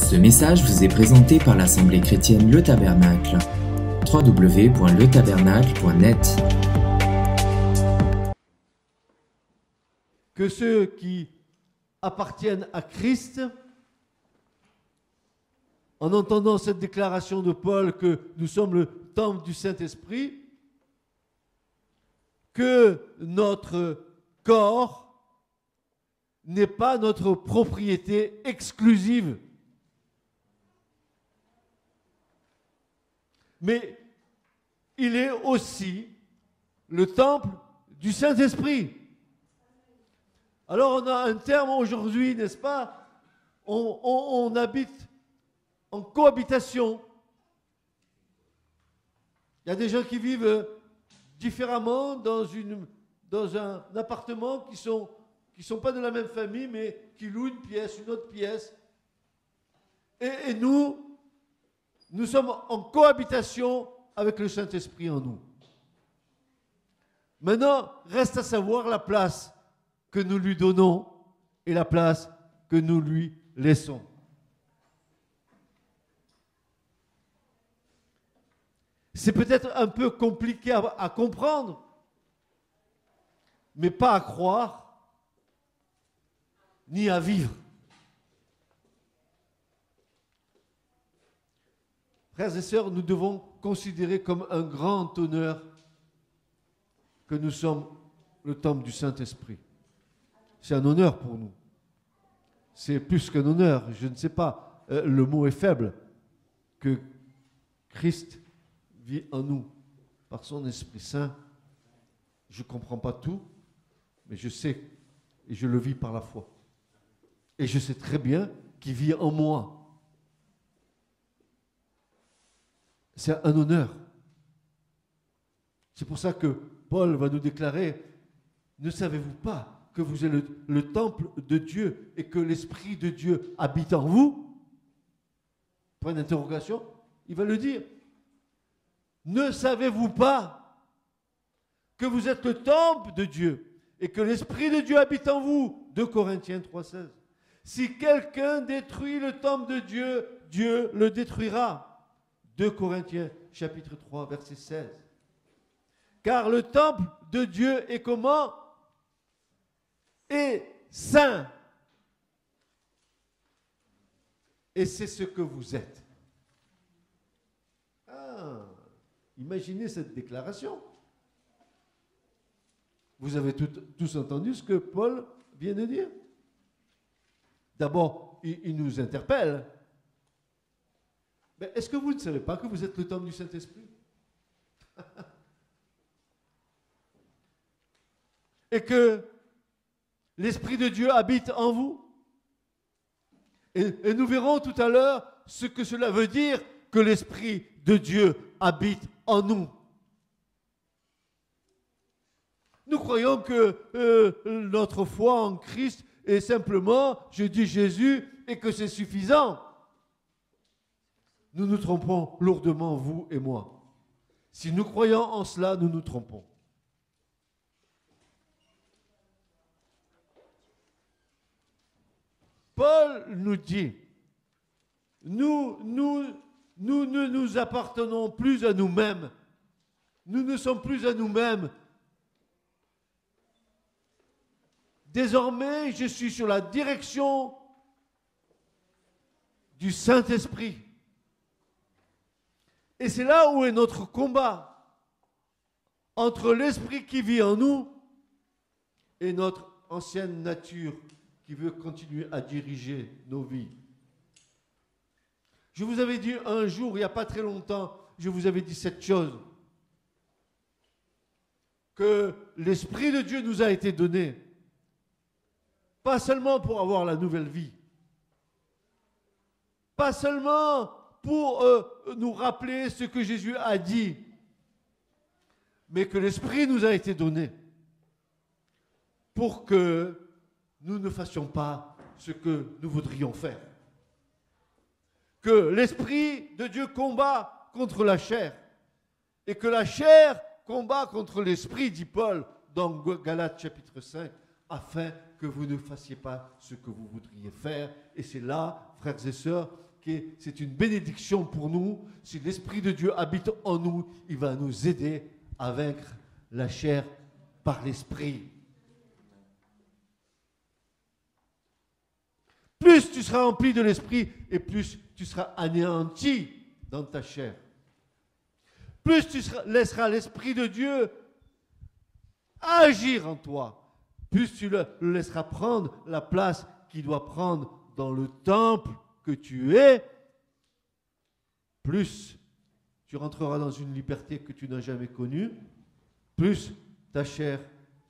Ce message vous est présenté par l'Assemblée chrétienne Le Tabernacle. www.letabernacle.net. Que ceux qui appartiennent à Christ, en entendant cette déclaration de Paul que nous sommes le temple du Saint-Esprit, que notre corps n'est pas notre propriété exclusive, mais il est aussi le temple du Saint-Esprit. Alors on a un terme aujourd'hui, n'est-ce pas? On habite en cohabitation. Il y a des gens qui vivent différemment dans un appartement qui sont pas de la même famille, mais qui louent une pièce, une autre pièce. Et nous sommes en cohabitation avec le Saint-Esprit en nous. Maintenant, reste à savoir la place que nous lui donnons et la place que nous lui laissons. C'est peut-être un peu compliqué à comprendre, mais pas à croire, ni à vivre. Frères et sœurs, nous devons considérer comme un grand honneur que nous sommes le temple du Saint-Esprit. C'est un honneur pour nous. C'est plus qu'un honneur. Je ne sais pas, le mot est faible, que Christ vit en nous par son Esprit Saint. Je ne comprends pas tout, mais je sais et je le vis par la foi. Et je sais très bien qu'il vit en moi. C'est un honneur. C'est pour ça que Paul va nous déclarer, ne savez-vous pas que vous êtes le temple de Dieu et que l'Esprit de Dieu habite en vous? Point d'interrogation, il va le dire. Ne savez-vous pas que vous êtes le temple de Dieu et que l'Esprit de Dieu habite en vous? 2 Corinthiens 3,16. Si quelqu'un détruit le temple de Dieu, Dieu le détruira. 2 Corinthiens chapitre 3, verset 16. Car le temple de Dieu est comment? Est saint. Et c'est ce que vous êtes. Imaginez cette déclaration. Vous avez tous entendu ce que Paul vient de dire? D'abord, il nous interpelle. Mais est-ce que vous ne savez pas que vous êtes le temple du Saint-Esprit? Et que l'Esprit de Dieu habite en vous? Et nous verrons tout à l'heure ce que cela veut dire que l'Esprit de Dieu habite en nous. Nous croyons que notre foi en Christ est simplement, je dis Jésus, et que c'est suffisant. Nous nous trompons lourdement, vous et moi. Si nous croyons en cela, nous nous trompons. Paul nous dit, nous ne nous appartenons plus à nous-mêmes. Nous ne sommes plus à nous-mêmes. Désormais, je suis sur la direction du Saint-Esprit. Et c'est là où est notre combat entre l'Esprit qui vit en nous et notre ancienne nature qui veut continuer à diriger nos vies. Je vous avais dit un jour, il n'y a pas très longtemps, je vous avais dit cette chose, que l'Esprit de Dieu nous a été donné, pas seulement pour avoir la nouvelle vie, pas seulement pour nous rappeler ce que Jésus a dit, mais que l'Esprit nous a été donné pour que nous ne fassions pas ce que nous voudrions faire. Que l'Esprit de Dieu combat contre la chair et que la chair combat contre l'Esprit, dit Paul dans Galates chapitre 5, afin que vous ne fassiez pas ce que vous voudriez faire. Et c'est là, frères et sœurs, c'est une bénédiction pour nous. Si l'Esprit de Dieu habite en nous, il va nous aider à vaincre la chair par l'Esprit. Plus tu seras rempli de l'Esprit et plus tu seras anéanti dans ta chair. Plus tu laisseras l'Esprit de Dieu agir en toi, plus tu le laisseras prendre la place qu'il doit prendre dans le temple que tu es, plus tu rentreras dans une liberté que tu n'as jamais connue, plus ta chair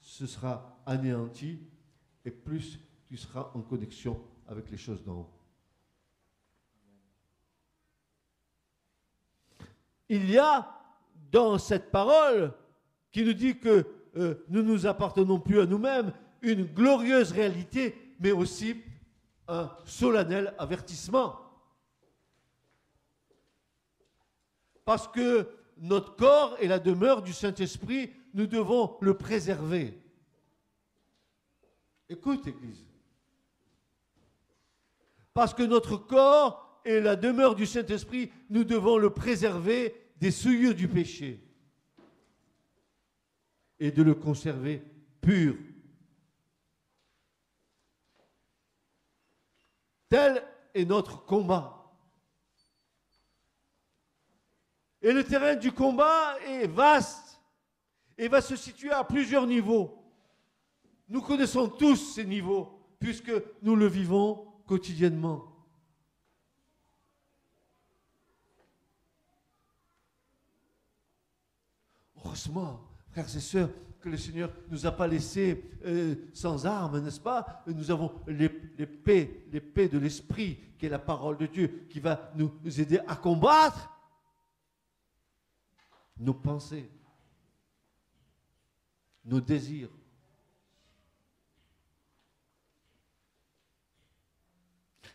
se sera anéantie et plus tu seras en connexion avec les choses d'en haut. Il y a dans cette parole qui nous dit que nous ne nous appartenons plus à nous-mêmes une glorieuse réalité, mais aussi un solennel avertissement. Parce que notre corps est la demeure du Saint-Esprit, nous devons le préserver. Écoute, Église. Parce que notre corps est la demeure du Saint-Esprit, nous devons le préserver des souillures du péché et de le conserver pur. Tel est notre combat. Et le terrain du combat est vaste et va se situer à plusieurs niveaux. Nous connaissons tous ces niveaux puisque nous le vivons quotidiennement. Heureusement, frères et sœurs, que le Seigneur ne nous a pas laissés sans armes, n'est-ce pas? Nous avons l'épée de l'Esprit, qui est la parole de Dieu, qui va nous aider à combattre nos pensées, nos désirs.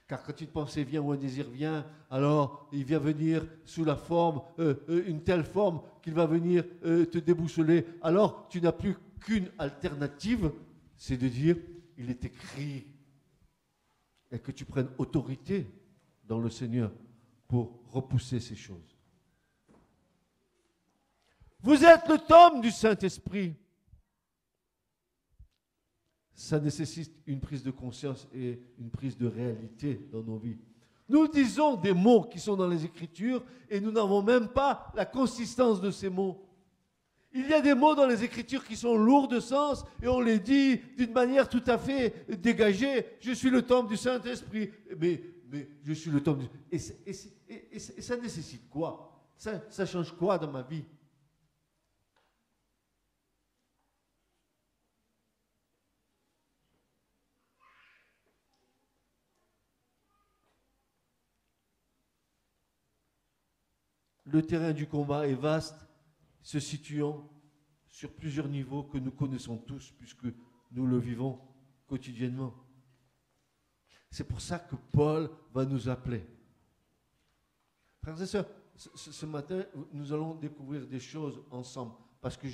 Car quand une pensée vient ou un désir vient, alors il vient venir sous la forme, une telle forme qu'il va venir te déboussoler. Alors tu n'as plus qu'une alternative, c'est de dire, il est écrit, et que tu prennes autorité dans le Seigneur pour repousser ces choses. Vous êtes le temple du Saint-Esprit. Ça nécessite une prise de conscience et une prise de réalité dans nos vies. Nous disons des mots qui sont dans les Écritures et nous n'avons même pas la consistance de ces mots. Il y a des mots dans les Écritures qui sont lourds de sens et on les dit d'une manière tout à fait dégagée. Je suis le temple du Saint-Esprit. Mais je suis le temple du... Et ça nécessite quoi? Ça change quoi dans ma vie? Le terrain du combat est vaste, se situant sur plusieurs niveaux que nous connaissons tous, puisque nous le vivons quotidiennement. C'est pour ça que Paul va nous appeler. Frères et sœurs, ce matin, nous allons découvrir des choses ensemble, parce que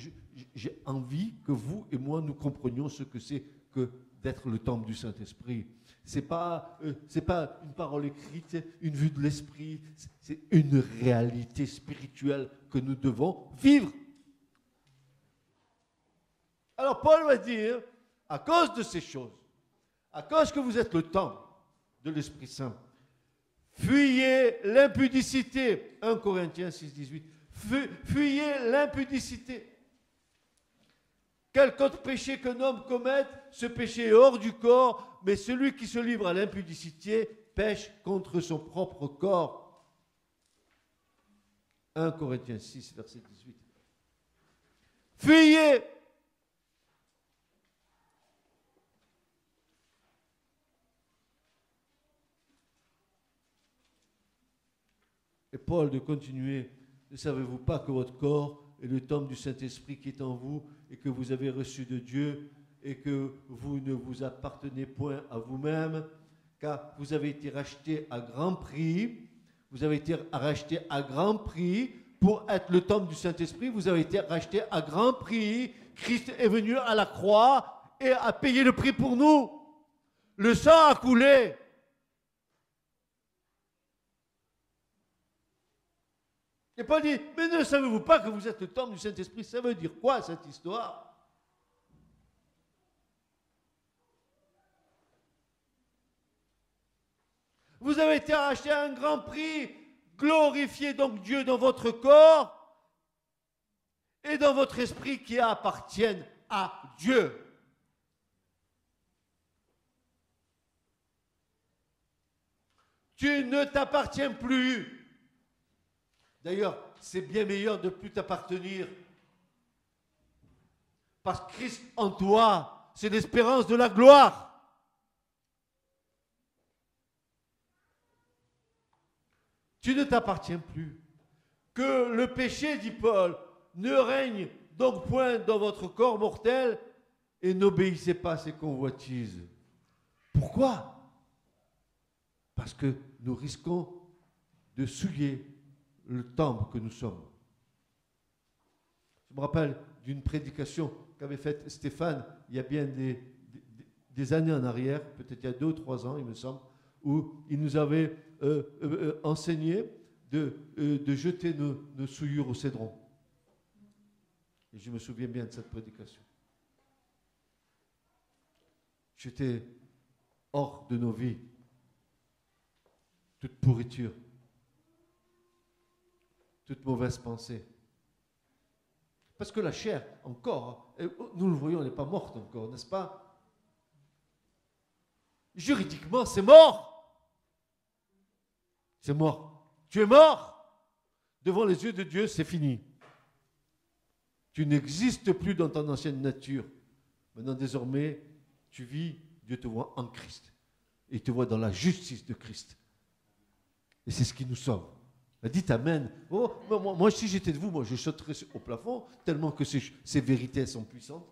j'ai envie que vous et moi, nous comprenions ce que c'est que d'être le temple du Saint-Esprit. C'est pas une parole écrite, une vue de l'esprit, c'est une réalité spirituelle que nous devons vivre. Alors Paul va dire, à cause de ces choses, à cause que vous êtes le temple de l'Esprit Saint, fuyez l'impudicité. 1 Corinthiens 6, 18. Fuyez l'impudicité. Quelque autre péché qu'un homme commette, ce péché est hors du corps, mais celui qui se livre à l'impudicité pêche contre son propre corps. 1 Corinthiens 6, verset 18. Fuyez. Et Paul de continuer, ne savez-vous pas que votre corps est le temple du Saint-Esprit qui est en vous et que vous avez reçu de Dieu et que vous ne vous appartenez point à vous-même, car vous avez été rachetés à grand prix. Vous avez été rachetés à grand prix pour être le temple du Saint-Esprit. Vous avez été rachetés à grand prix. Christ est venu à la croix et a payé le prix pour nous. Le sang a coulé. Et Paul dit, mais ne savez-vous pas que vous êtes le temple du Saint-Esprit? Ça veut dire quoi cette histoire? Vous avez été arraché à un grand prix. Glorifiez donc Dieu dans votre corps et dans votre esprit qui appartiennent à Dieu. Tu ne t'appartiens plus. D'ailleurs, c'est bien meilleur de ne plus t'appartenir. Parce que Christ en toi, c'est l'espérance de la gloire. Tu ne t'appartiens plus. Que le péché, dit Paul, ne règne donc point dans votre corps mortel et n'obéissez pas à ses convoitises. Pourquoi? Parce que nous risquons de souiller le temple que nous sommes. Je me rappelle d'une prédication qu'avait faite Stéphane il y a bien des années en arrière, peut-être il y a 2 ou 3 ans, il me semble, où il nous avait enseigné de jeter nos souillures au cédron. Et je me souviens bien de cette prédication. Jeter hors de nos vies toute pourriture, toute mauvaise pensée. Parce que la chair, encore, nous le voyons, elle n'est pas morte encore, n'est-ce pas? Juridiquement, c'est mort. C'est mort. Tu es mort. Devant les yeux de Dieu, c'est fini. Tu n'existes plus dans ton ancienne nature. Maintenant, désormais, tu vis, Dieu te voit en Christ. Et il te voit dans la justice de Christ. Et c'est ce qui nous sauve. Dites Amen. Oh, moi, si j'étais de vous, moi, je sauterais au plafond, tellement que ces vérités sont puissantes.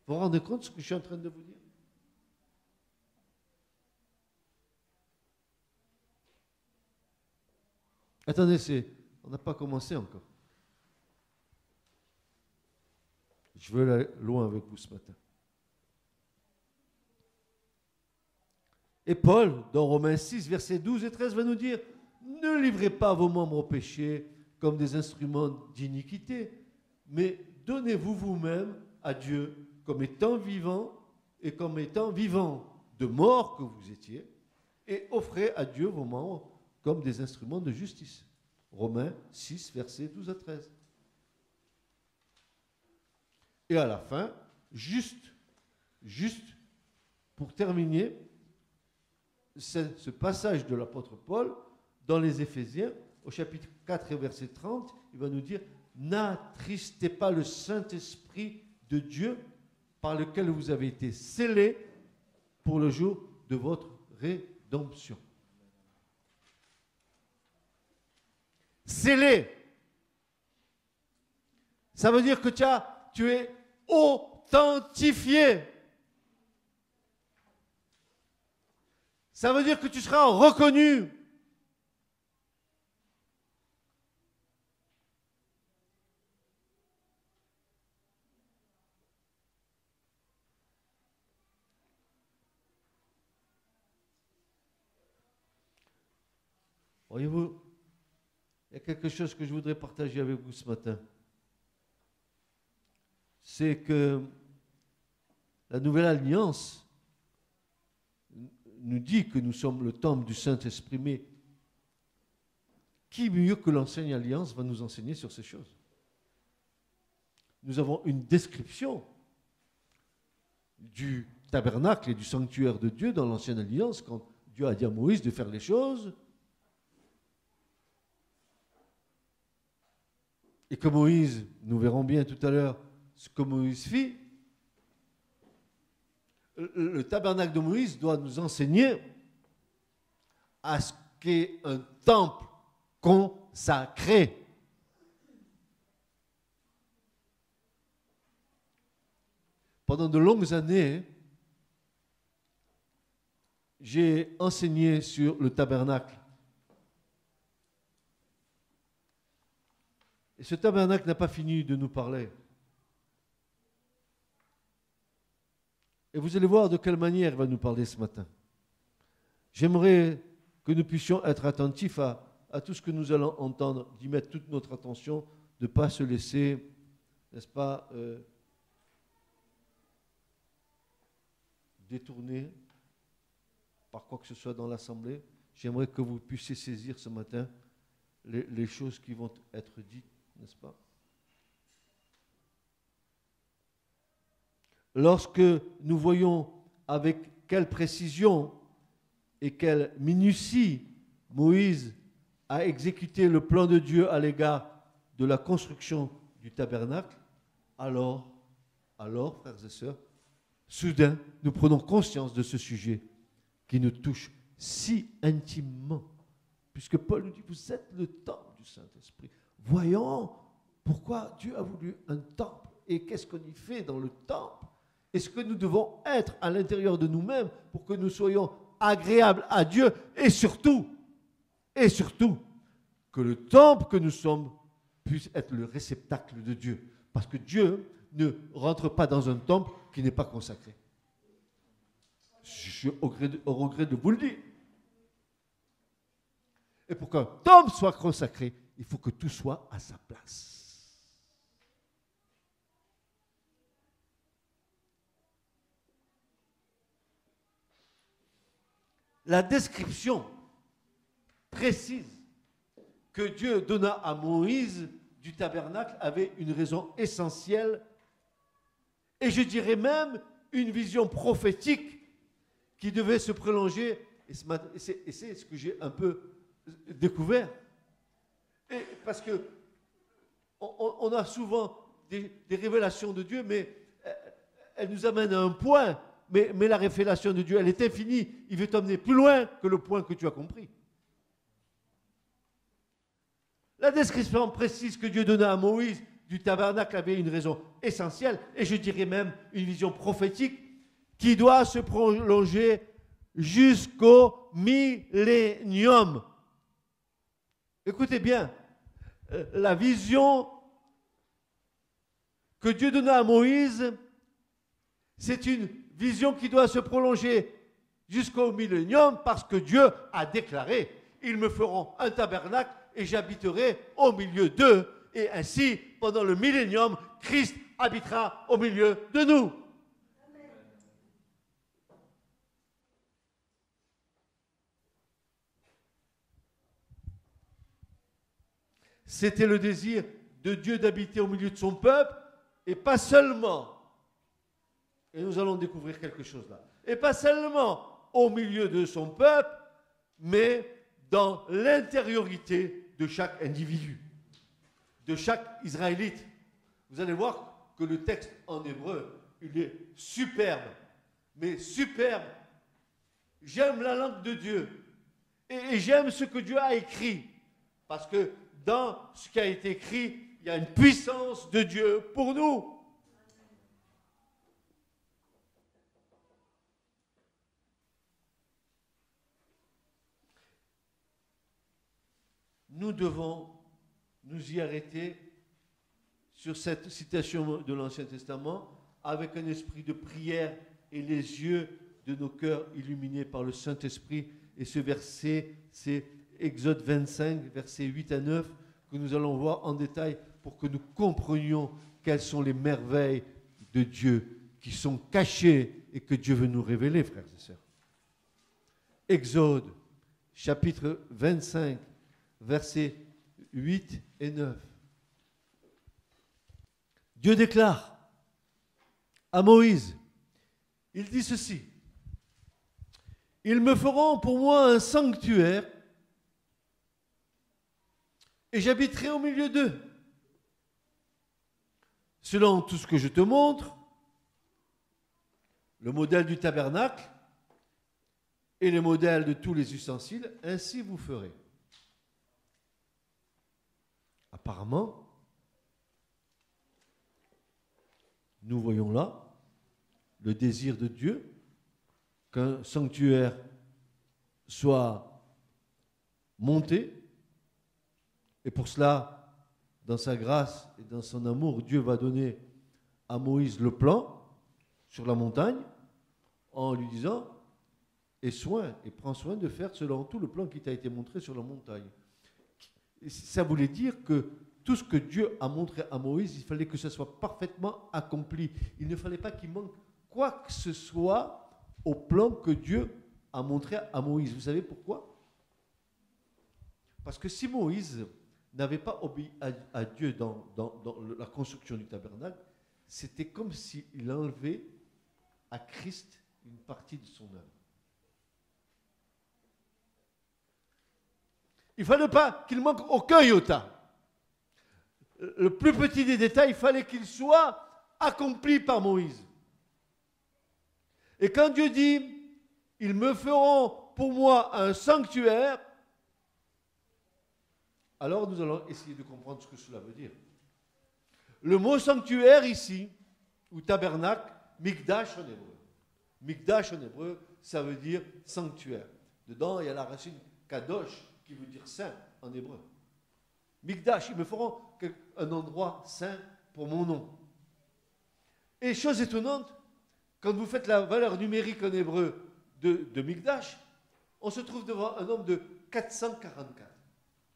Vous vous rendez compte de ce que je suis en train de vous dire? Attendez, on n'a pas commencé encore. Je veux aller loin avec vous ce matin. Et Paul, dans Romains 6, versets 12 et 13, va nous dire, ne livrez pas vos membres au péché comme des instruments d'iniquité, mais donnez-vous vous-même à Dieu comme étant vivant et comme étant vivant de mort que vous étiez, et offrez à Dieu vos membres comme des instruments de justice. Romains 6, versets 12 à 13. Et à la fin, juste pour terminer, ce passage de l'apôtre Paul, dans les Éphésiens, au chapitre 4 et verset 30, il va nous dire « N'attristez pas le Saint-Esprit de Dieu par lequel vous avez été scellés pour le jour de votre rédemption. » Scellé. Ça veut dire que tu es authentifié. Ça veut dire que tu seras reconnu. Voyez-vous, il y a quelque chose que je voudrais partager avec vous ce matin. C'est que la Nouvelle Alliance nous dit que nous sommes le temple du Saint-Esprit, mais qui mieux que l'Ancienne Alliance va nous enseigner sur ces choses? Nous avons une description du tabernacle et du sanctuaire de Dieu dans l'Ancienne Alliance, quand Dieu a dit à Moïse de faire les choses, et que Moïse, nous verrons bien tout à l'heure ce que Moïse fit. Le tabernacle de Moïse doit nous enseigner à ce qu'est un temple consacré. Pendant de longues années, j'ai enseigné sur le tabernacle. Et ce tabernacle n'a pas fini de nous parler. Et vous allez voir de quelle manière il va nous parler ce matin. J'aimerais que nous puissions être attentifs à à tout ce que nous allons entendre, d'y mettre toute notre attention, de ne pas se laisser, n'est-ce pas, détourner par quoi que ce soit dans l'assemblée. J'aimerais que vous puissiez saisir ce matin les choses qui vont être dites, n'est-ce pas? Lorsque nous voyons avec quelle précision et quelle minutie Moïse a exécuté le plan de Dieu à l'égard de la construction du tabernacle, alors, frères et sœurs, soudain, nous prenons conscience de ce sujet qui nous touche si intimement, puisque Paul nous dit, vous êtes le temple du Saint-Esprit. Voyons pourquoi Dieu a voulu un temple et qu'est-ce qu'on y fait dans le temple. Est-ce que nous devons être à l'intérieur de nous-mêmes pour que nous soyons agréables à Dieu et surtout, que le temple que nous sommes puisse être le réceptacle de Dieu. Parce que Dieu ne rentre pas dans un temple qui n'est pas consacré. Je suis au regret de vous le dire. Et pour qu'un temple soit consacré, il faut que tout soit à sa place. La description précise que Dieu donna à Moïse du tabernacle avait une raison essentielle et je dirais même une vision prophétique qui devait se prolonger, et c'est ce que j'ai un peu découvert. Et parce que on a souvent des révélations de Dieu, mais elles nous amènent à un point, mais la révélation de Dieu, elle est infinie. Il veut t'emmener plus loin que le point que tu as compris. La description précise que Dieu donna à Moïse du tabernacle avait une raison essentielle, et je dirais même une vision prophétique qui doit se prolonger jusqu'au millénium. Écoutez bien, la vision que Dieu donna à Moïse, c'est une vision qui doit se prolonger jusqu'au millénium parce que Dieu a déclaré, ils me feront un tabernacle et j'habiterai au milieu d'eux. Et ainsi, pendant le millénium, Christ habitera au milieu de nous. C'était le désir de Dieu d'habiter au milieu de son peuple, et pas seulement, et nous allons découvrir quelque chose là, et pas seulement au milieu de son peuple, mais dans l'intériorité de chaque individu, de chaque Israélite. Vous allez voir que le texte en hébreu, il est superbe, mais superbe. J'aime la langue de Dieu, et j'aime ce que Dieu a écrit, parce que dans ce qui a été écrit, il y a une puissance de Dieu pour nous. Nous devons nous y arrêter sur cette citation de l'Ancien Testament avec un esprit de prière et les yeux de nos cœurs illuminés par le Saint-Esprit. Et ce verset, c'est Exode 25, versets 8 à 9, que nous allons voir en détail pour que nous comprenions quelles sont les merveilles de Dieu qui sont cachées et que Dieu veut nous révéler, frères et sœurs. Exode, chapitre 25, versets 8 et 9. Dieu déclare à Moïse, il dit ceci, « Ils me feront pour moi un sanctuaire et j'habiterai au milieu d'eux. Selon tout ce que je te montre, le modèle du tabernacle et le modèle de tous les ustensiles, ainsi vous ferez. » Apparemment, nous voyons là le désir de Dieu qu'un sanctuaire soit monté. Et pour cela, dans sa grâce et dans son amour, Dieu va donner à Moïse le plan sur la montagne en lui disant « Aie soin et prends soin de faire selon tout le plan qui t'a été montré sur la montagne. » ça voulait dire que tout ce que Dieu a montré à Moïse, il fallait que ce soit parfaitement accompli. Il ne fallait pas qu'il manque quoi que ce soit au plan que Dieu a montré à Moïse. Vous savez pourquoi? Parce que si Moïse n'avait pas obéi à Dieu dans la construction du tabernacle, c'était comme s'il enlevait à Christ une partie de son œuvre. Il ne fallait pas qu'il manque aucun iota. Le plus petit des détails, il fallait qu'il soit accompli par Moïse. Et quand Dieu dit, ils me feront pour moi un sanctuaire, alors nous allons essayer de comprendre ce que cela veut dire. Le mot sanctuaire ici, ou tabernacle, mikdash en hébreu. Mikdash en hébreu, ça veut dire sanctuaire. Dedans, il y a la racine kadosh, qui veut dire saint en hébreu. Mikdash, ils me feront un endroit saint pour mon nom. Et chose étonnante, quand vous faites la valeur numérique en hébreu de Mikdash, on se trouve devant un nombre de 444.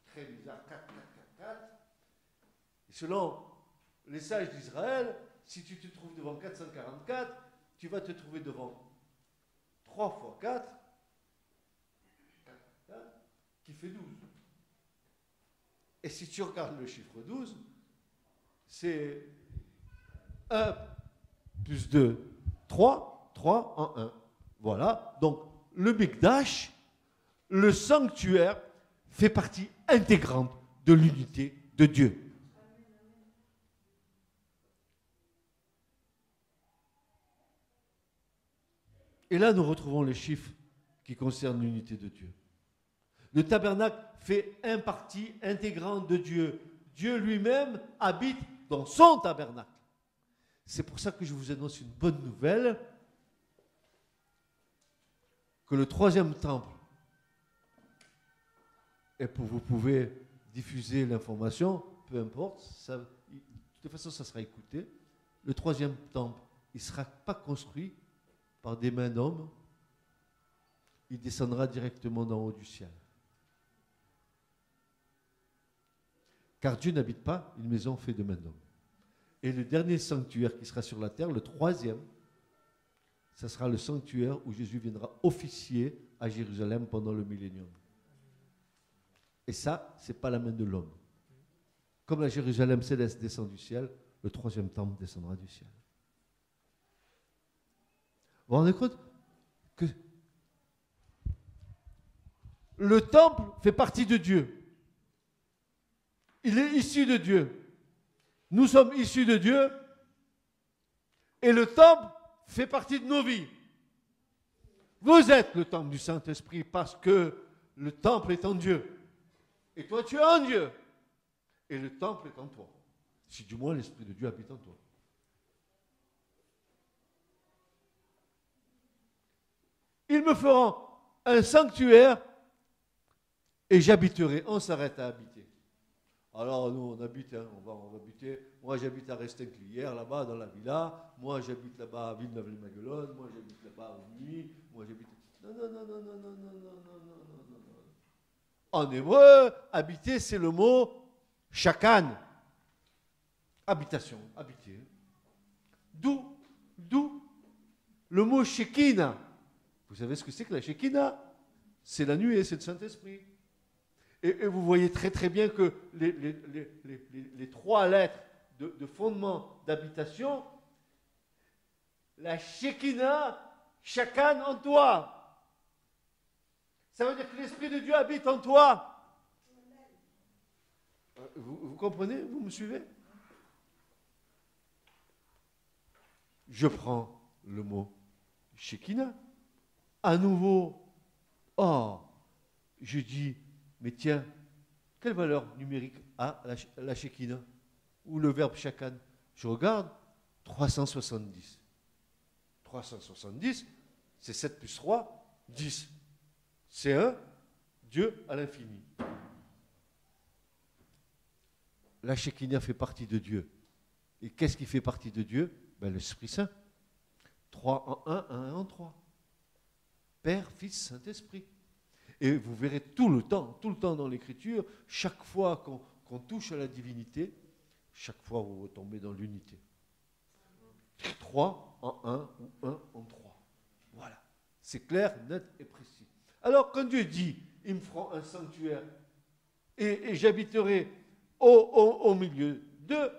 Très bizarre, 4, 4, 4, 4. Et selon les sages d'Israël, si tu te trouves devant 444, tu vas te trouver devant 3 fois 4, 4, 4 qui fait 12. Et si tu regardes le chiffre 12, c'est 1 plus 2, 3, 3 en 1. Voilà, donc le Mikdash, le sanctuaire, fait partie intégrante de l'unité de Dieu. Et là, nous retrouvons les chiffres qui concernent l'unité de Dieu. Le tabernacle fait une partie intégrante de Dieu. Dieu lui-même habite dans son tabernacle. C'est pour ça que je vous annonce une bonne nouvelle, que le 3e temple, et vous pouvez diffuser l'information, peu importe, de toute façon ça sera écouté, le 3e temple, il ne sera pas construit par des mains d'hommes, il descendra directement d'en haut du ciel. Car Dieu n'habite pas une maison faite de mains d'hommes. Et le dernier sanctuaire qui sera sur la terre, le 3e, ce sera le sanctuaire où Jésus viendra officier à Jérusalem pendant le millénium. Et ça, ce n'est pas la main de l'homme. Comme la Jérusalem céleste descend du ciel, le 3e temple descendra du ciel. Vous vous rendez compte que le temple fait partie de Dieu. Il est issu de Dieu. Nous sommes issus de Dieu. Et le temple fait partie de nos vies. Vous êtes le temple du Saint-Esprit parce que le temple est en Dieu. Et toi, tu es en Dieu. Et le temple est en toi. Si du moins l'Esprit de Dieu habite en toi. Ils me feront un sanctuaire et j'habiterai. On s'arrête à habiter. Alors nous, on habite, hein, on va habiter. Moi, j'habite à Restinclière, là-bas, dans la villa. Moi, j'habite là-bas à Villeneuve-les-Maguelones. Moi, j'habite là-bas à Nuit. Moi, j'habite... Non. En hébreu, habiter, c'est le mot shakan. Habitation, habiter. D'où le mot Shekinah. Vous savez ce que c'est que la Shekinah? C'est la nuée, c'est le Saint-Esprit. Et vous voyez très très bien que les 3 lettres de fondement d'habitation, la Shekinah, Shakan en toi. Ça veut dire que l'Esprit de Dieu habite en toi. Vous comprenez? Vous me suivez? Je prends le mot Shekinah. À nouveau, je dis, mais tiens, quelle valeur numérique a la Shekinah ou le verbe Shakan? Je regarde, 370. 370, c'est 7 plus 3, 10. C'est un Dieu à l'infini. La Shekinah fait partie de Dieu. Et qu'est-ce qui fait partie de Dieu? L'Esprit Saint. 3 en 1, 1 en 3. Père, Fils, Saint-Esprit. Et vous verrez tout le temps dans l'Écriture, chaque fois qu'on touche à la divinité, chaque fois vous retombez dans l'unité. 3 en 1 ou 1 en 3. Voilà. C'est clair, net et précis. Alors, quand Dieu dit, ils me feront un sanctuaire et j'habiterai au milieu d'eux,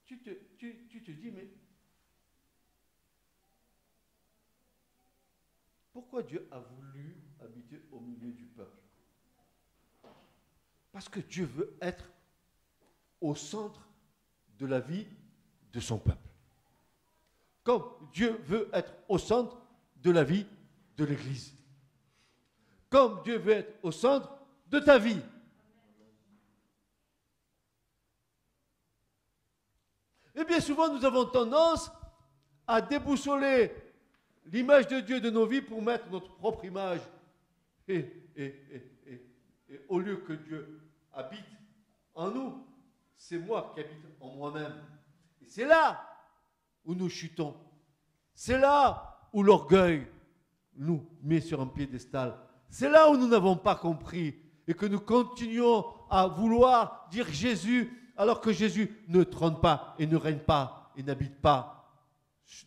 tu te dis, mais pourquoi Dieu a voulu habiter au milieu du peuple? Parce que Dieu veut être au centre de la vie de son peuple. Comme Dieu veut être au centre de la vie de l'Église. Comme Dieu veut être au centre de ta vie. Et bien souvent, nous avons tendance à déboussoler l'image de Dieu de nos vies pour mettre notre propre image. Et au lieu que Dieu habite en nous, c'est moi qui habite en moi-même. Et c'est là où nous chutons. C'est là où l'orgueil nous met sur un piédestal. C'est là où nous n'avons pas compris et que nous continuons à vouloir dire Jésus alors que Jésus ne trône pas et ne règne pas et n'habite pas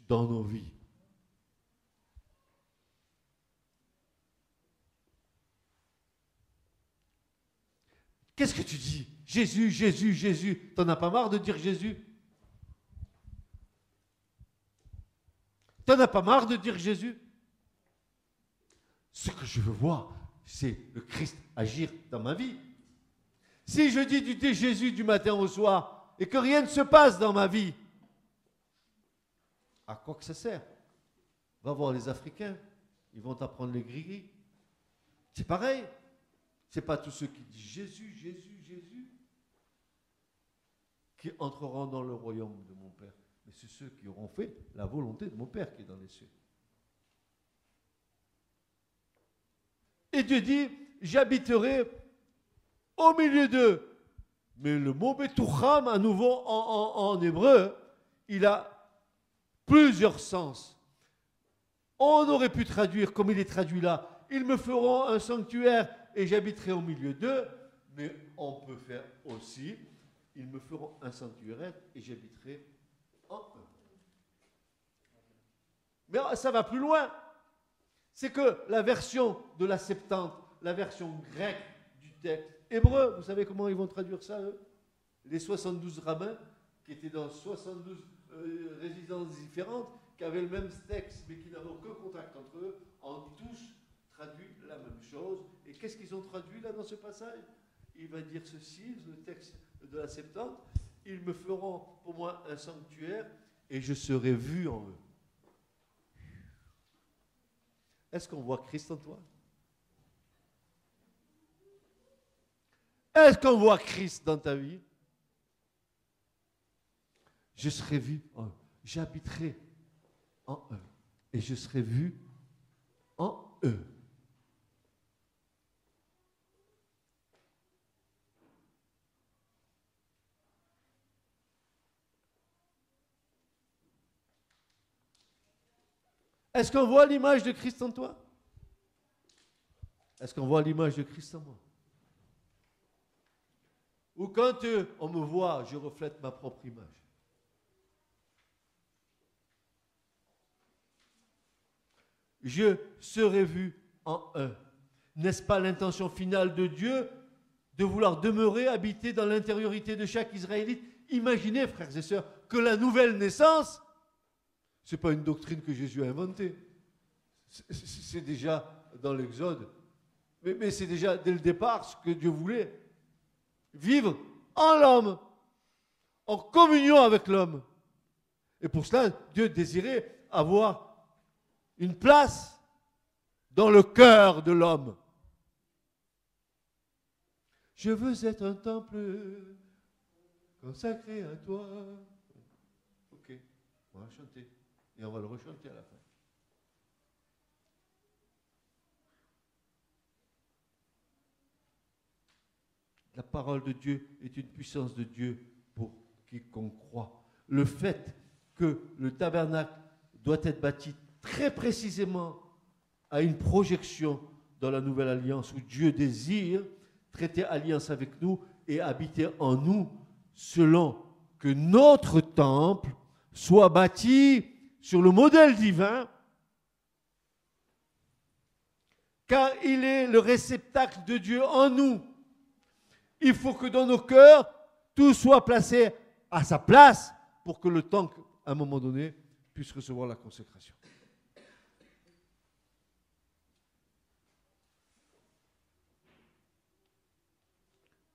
dans nos vies. Qu'est-ce que tu dis? Jésus, Jésus, Jésus. T'en as pas marre de dire Jésus? T'en as pas marre de dire Jésus? Ce que je veux voir, c'est le Christ agir dans ma vie. Si je dis Jésus du matin au soir et que rien ne se passe dans ma vie, à quoi que ça sert? Va voir les Africains, ils vont t'apprendre les gris-gris. C'est pareil. C'est pas tous ceux qui disent Jésus, Jésus, Jésus qui entreront dans le royaume de mon Père. Mais c'est ceux qui auront fait la volonté de mon Père qui est dans les cieux. Et Dieu dit, j'habiterai au milieu d'eux. Mais le mot Betoucham, à nouveau en hébreu, il a plusieurs sens. On aurait pu traduire comme il est traduit là, ils me feront un sanctuaire et j'habiterai au milieu d'eux, mais on peut faire aussi, ils me feront un sanctuaire et j'habiterai en eux. Mais ça va plus loin. C'est que la version de la Septante, la version grecque du texte hébreu, vous savez comment ils vont traduire ça, eux? Les 72 rabbins, qui étaient dans 72 résidences différentes, qui avaient le même texte, mais qui n'avaient aucun contact entre eux, ont tous traduit la même chose. Et qu'est-ce qu'ils ont traduit là dans ce passage? Il va dire ceci, le texte de la Septante, ils me feront pour moi un sanctuaire et je serai vu en eux. Est-ce qu'on voit Christ en toi? Est-ce qu'on voit Christ dans ta vie? Je serai vu en eux. J'habiterai en eux. Et je serai vu en eux. Est-ce qu'on voit l'image de Christ en toi? Est-ce qu'on voit l'image de Christ en moi? Ou quand on me voit, je reflète ma propre image? Je serai vu en eux. N'est-ce pas l'intention finale de Dieu de vouloir demeurer, habiter dans l'intériorité de chaque Israélite? Imaginez, frères et sœurs, que la nouvelle naissance, ce n'est pas une doctrine que Jésus a inventée. C'est déjà dans l'Exode. Mais c'est déjà dès le départ ce que Dieu voulait. Vivre en l'homme, en communion avec l'homme. Et pour cela, Dieu désirait avoir une place dans le cœur de l'homme. Je veux être un temple consacré à toi. Ok, on va chanter. Et on va le rechanter à la fin. La parole de Dieu est une puissance de Dieu pour quiconque croit. Le fait que le tabernacle doit être bâti très précisément à une projection dans la nouvelle alliance où Dieu désire traiter alliance avec nous et habiter en nous selon que notre temple soit bâti sur le modèle divin, car il est le réceptacle de Dieu en nous. Il faut que dans nos cœurs, tout soit placé à sa place pour que le temple, à un moment donné, puisse recevoir la consécration.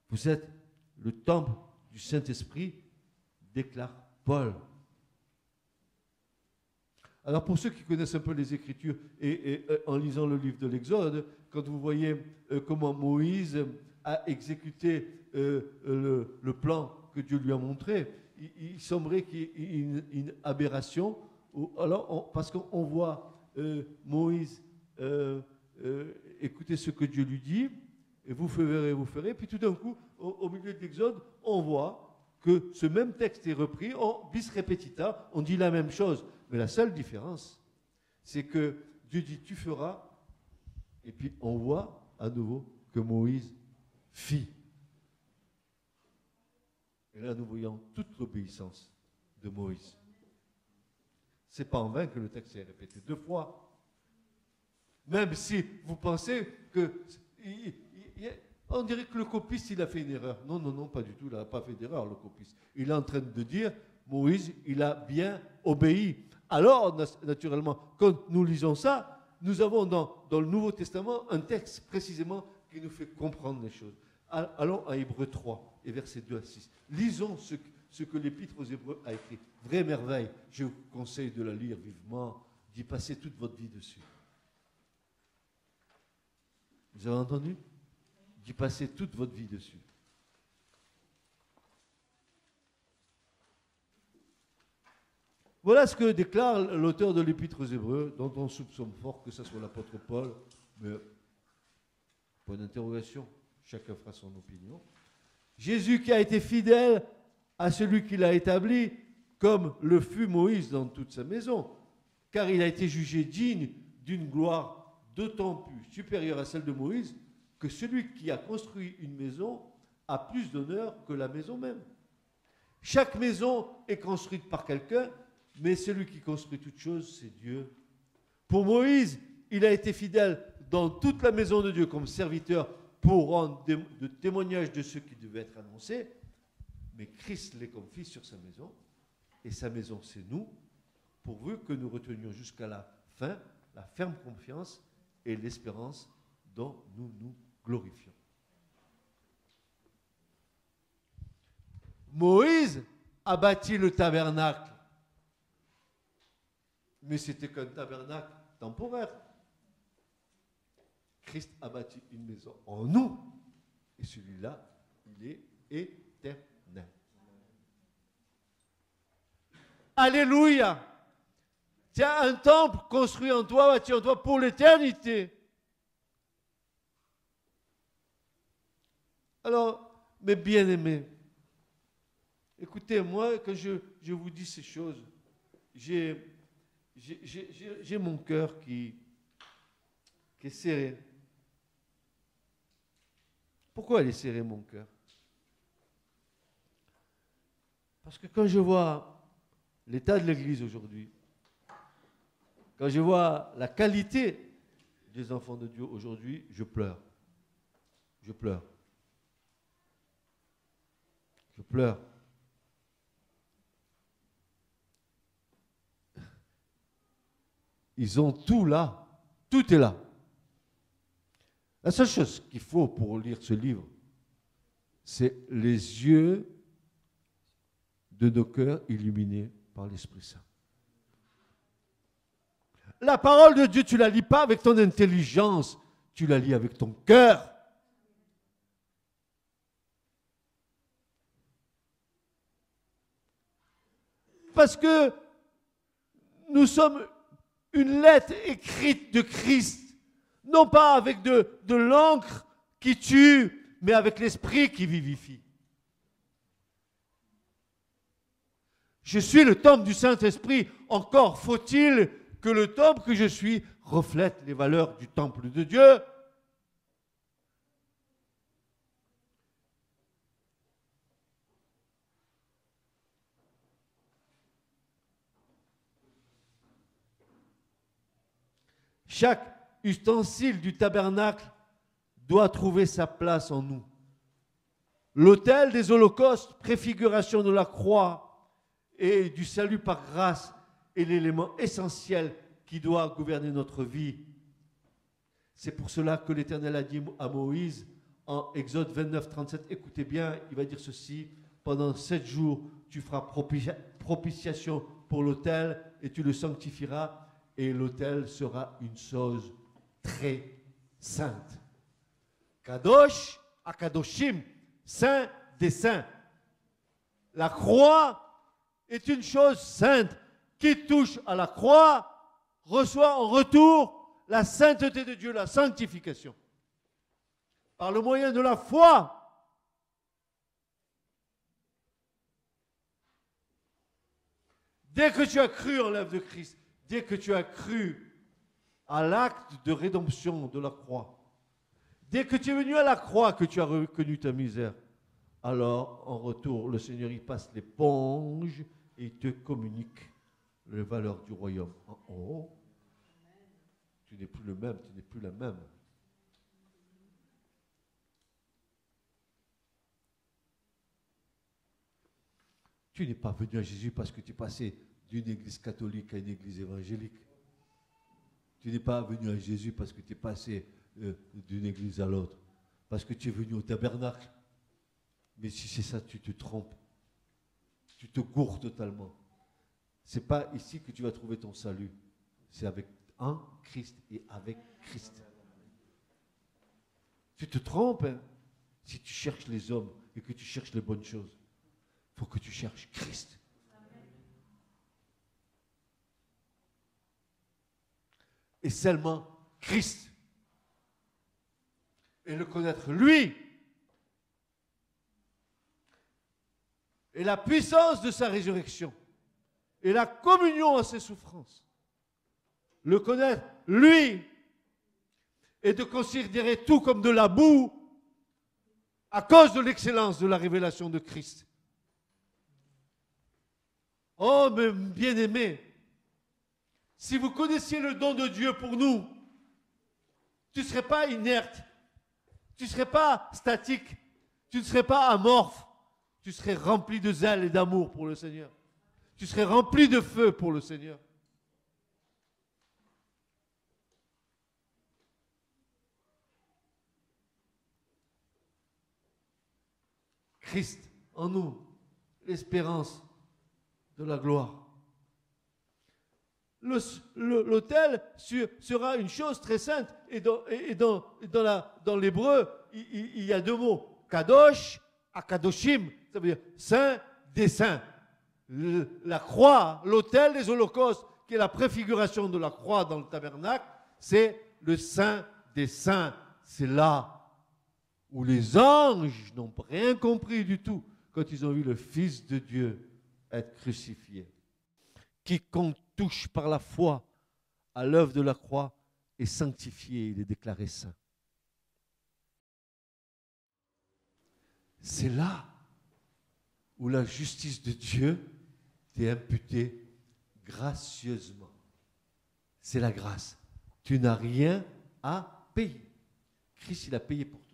Vous êtes le temple du Saint-Esprit, déclare Paul. Alors pour ceux qui connaissent un peu les Écritures et en lisant le livre de l'Exode, quand vous voyez comment Moïse a exécuté le plan que Dieu lui a montré, il semblerait qu'il y ait une aberration. Alors, parce qu'on voit Moïse écouter ce que Dieu lui dit, et vous ferez, puis tout d'un coup, au milieu de l'Exode, on voit que ce même texte est repris, en bis repetita, on dit la même chose. Mais la seule différence, c'est que Dieu dit tu feras, et puis on voit à nouveau que Moïse fit. Et là, nous voyons toute l'obéissance de Moïse. Ce n'est pas en vain que le texte est répété 2 fois. Même si vous pensez que... On dirait que le copiste, il a fait une erreur. Non, non, non, pas du tout. Il n'a pas fait d'erreur, le copiste. Il est en train de dire, Moïse, il a bien obéi. Alors, naturellement, quand nous lisons ça, nous avons dans le Nouveau Testament un texte précisément qui nous fait comprendre les choses. Allons à Hébreux 3 et versets 2 à 6. Lisons ce que l'Épître aux Hébreux a écrit. Vraie merveille. Je vous conseille de la lire vivement, d'y passer toute votre vie dessus. Vous avez entendu ? D'y passer toute votre vie dessus. Voilà ce que déclare l'auteur de l'Épître aux Hébreux, dont on soupçonne fort que ce soit l'apôtre Paul, mais point d'interrogation, chacun fera son opinion. Jésus qui a été fidèle à celui qui l'a établi, comme le fut Moïse dans toute sa maison, car il a été jugé digne d'une gloire d'autant plus supérieure à celle de Moïse, que celui qui a construit une maison a plus d'honneur que la maison même. Chaque maison est construite par quelqu'un, mais celui qui construit toute chose, c'est Dieu. Pour Moïse, il a été fidèle dans toute la maison de Dieu comme serviteur pour rendre de témoignages de ce qui devait être annoncé, mais Christ l'est comme fils sur sa maison, et sa maison, c'est nous, pourvu que nous retenions jusqu'à la fin la ferme confiance et l'espérance dont nous nous glorifions. Moïse a bâti le tabernacle, mais c'était qu'un tabernacle temporaire. Christ a bâti une maison en nous, et celui-là, il est éternel. Alléluia! Tu as un temple construit en toi, bâti en toi pour l'éternité. Alors, mes bien-aimés, écoutez, moi, quand je vous dis ces choses, j'ai mon cœur qui est serré. Pourquoi il est serré, mon cœur? Parce que quand je vois l'état de l'Église aujourd'hui, quand je vois la qualité des enfants de Dieu aujourd'hui, je pleure. Je pleure. Je pleure. Ils ont tout là. Tout est là. La seule chose qu'il faut pour lire ce livre, c'est les yeux de nos cœurs illuminés par l'Esprit Saint. La parole de Dieu, tu ne la lis pas avec ton intelligence, tu la lis avec ton cœur. Parce que nous sommes une lettre écrite de Christ, non pas avec de l'encre qui tue, mais avec l'esprit qui vivifie. Je suis le temple du Saint-Esprit. Encore faut-il que le temple que je suis reflète les valeurs du temple de Dieu. Chaque ustensile du tabernacle doit trouver sa place en nous. L'autel des holocaustes, préfiguration de la croix et du salut par grâce, est l'élément essentiel qui doit gouverner notre vie. C'est pour cela que l'Éternel a dit à Moïse en Exode 29, 37, écoutez bien, il va dire ceci, pendant 7 jours, tu feras propitiation pour l'autel et tu le sanctifieras, et l'autel sera une chose très sainte. Kadosh akadoshim, saint des saints. La croix est une chose sainte. Qui touche à la croix reçoit en retour la sainteté de Dieu, la sanctification. Par le moyen de la foi. Dès que tu as cru en l'œuvre de Christ, dès que tu as cru à l'acte de rédemption de la croix, dès que tu es venu à la croix, que tu as reconnu ta misère, alors en retour, le Seigneur y passe l'éponge et il te communique les valeurs du royaume. Oh, tu n'es plus le même, tu n'es plus la même. Tu n'es pas venu à Jésus parce que tu es passé d'une église catholique à une église évangélique. Tu n'es pas venu à Jésus parce que tu es passé d'une église à l'autre. Parce que tu es venu au tabernacle. Mais si c'est ça, tu te trompes. Tu te gourres totalement. Ce n'est pas ici que tu vas trouver ton salut. C'est avec un Christ et avec Christ. Tu te trompes, hein, si tu cherches les hommes et que tu cherches les bonnes choses. Il faut que tu cherches Christ. Et seulement Christ. Et le connaître lui. Et la puissance de sa résurrection. Et la communion à ses souffrances. Le connaître lui. Et de considérer tout comme de la boue à cause de l'excellence de la révélation de Christ. Oh, mes bien-aimés, si vous connaissiez le don de Dieu pour nous, tu ne serais pas inerte, tu ne serais pas statique, tu ne serais pas amorphe, tu serais rempli de zèle et d'amour pour le Seigneur. Tu serais rempli de feu pour le Seigneur. Christ en nous, l'espérance de la gloire. L'autel sera une chose très sainte. Et dans l'hébreu, il y a deux mots. Kadosh, akadoshim. Ça veut dire saint des saints. La croix, l'autel des holocaustes, qui est la préfiguration de la croix dans le tabernacle, c'est le saint des saints. C'est là où les anges n'ont rien compris du tout quand ils ont vu le Fils de Dieu être crucifié. Quiconque touche par la foi à l'œuvre de la croix est sanctifié, il est déclaré saint. C'est là où la justice de Dieu t'est imputée gracieusement. C'est la grâce. Tu n'as rien à payer. Christ, il a payé pour toi.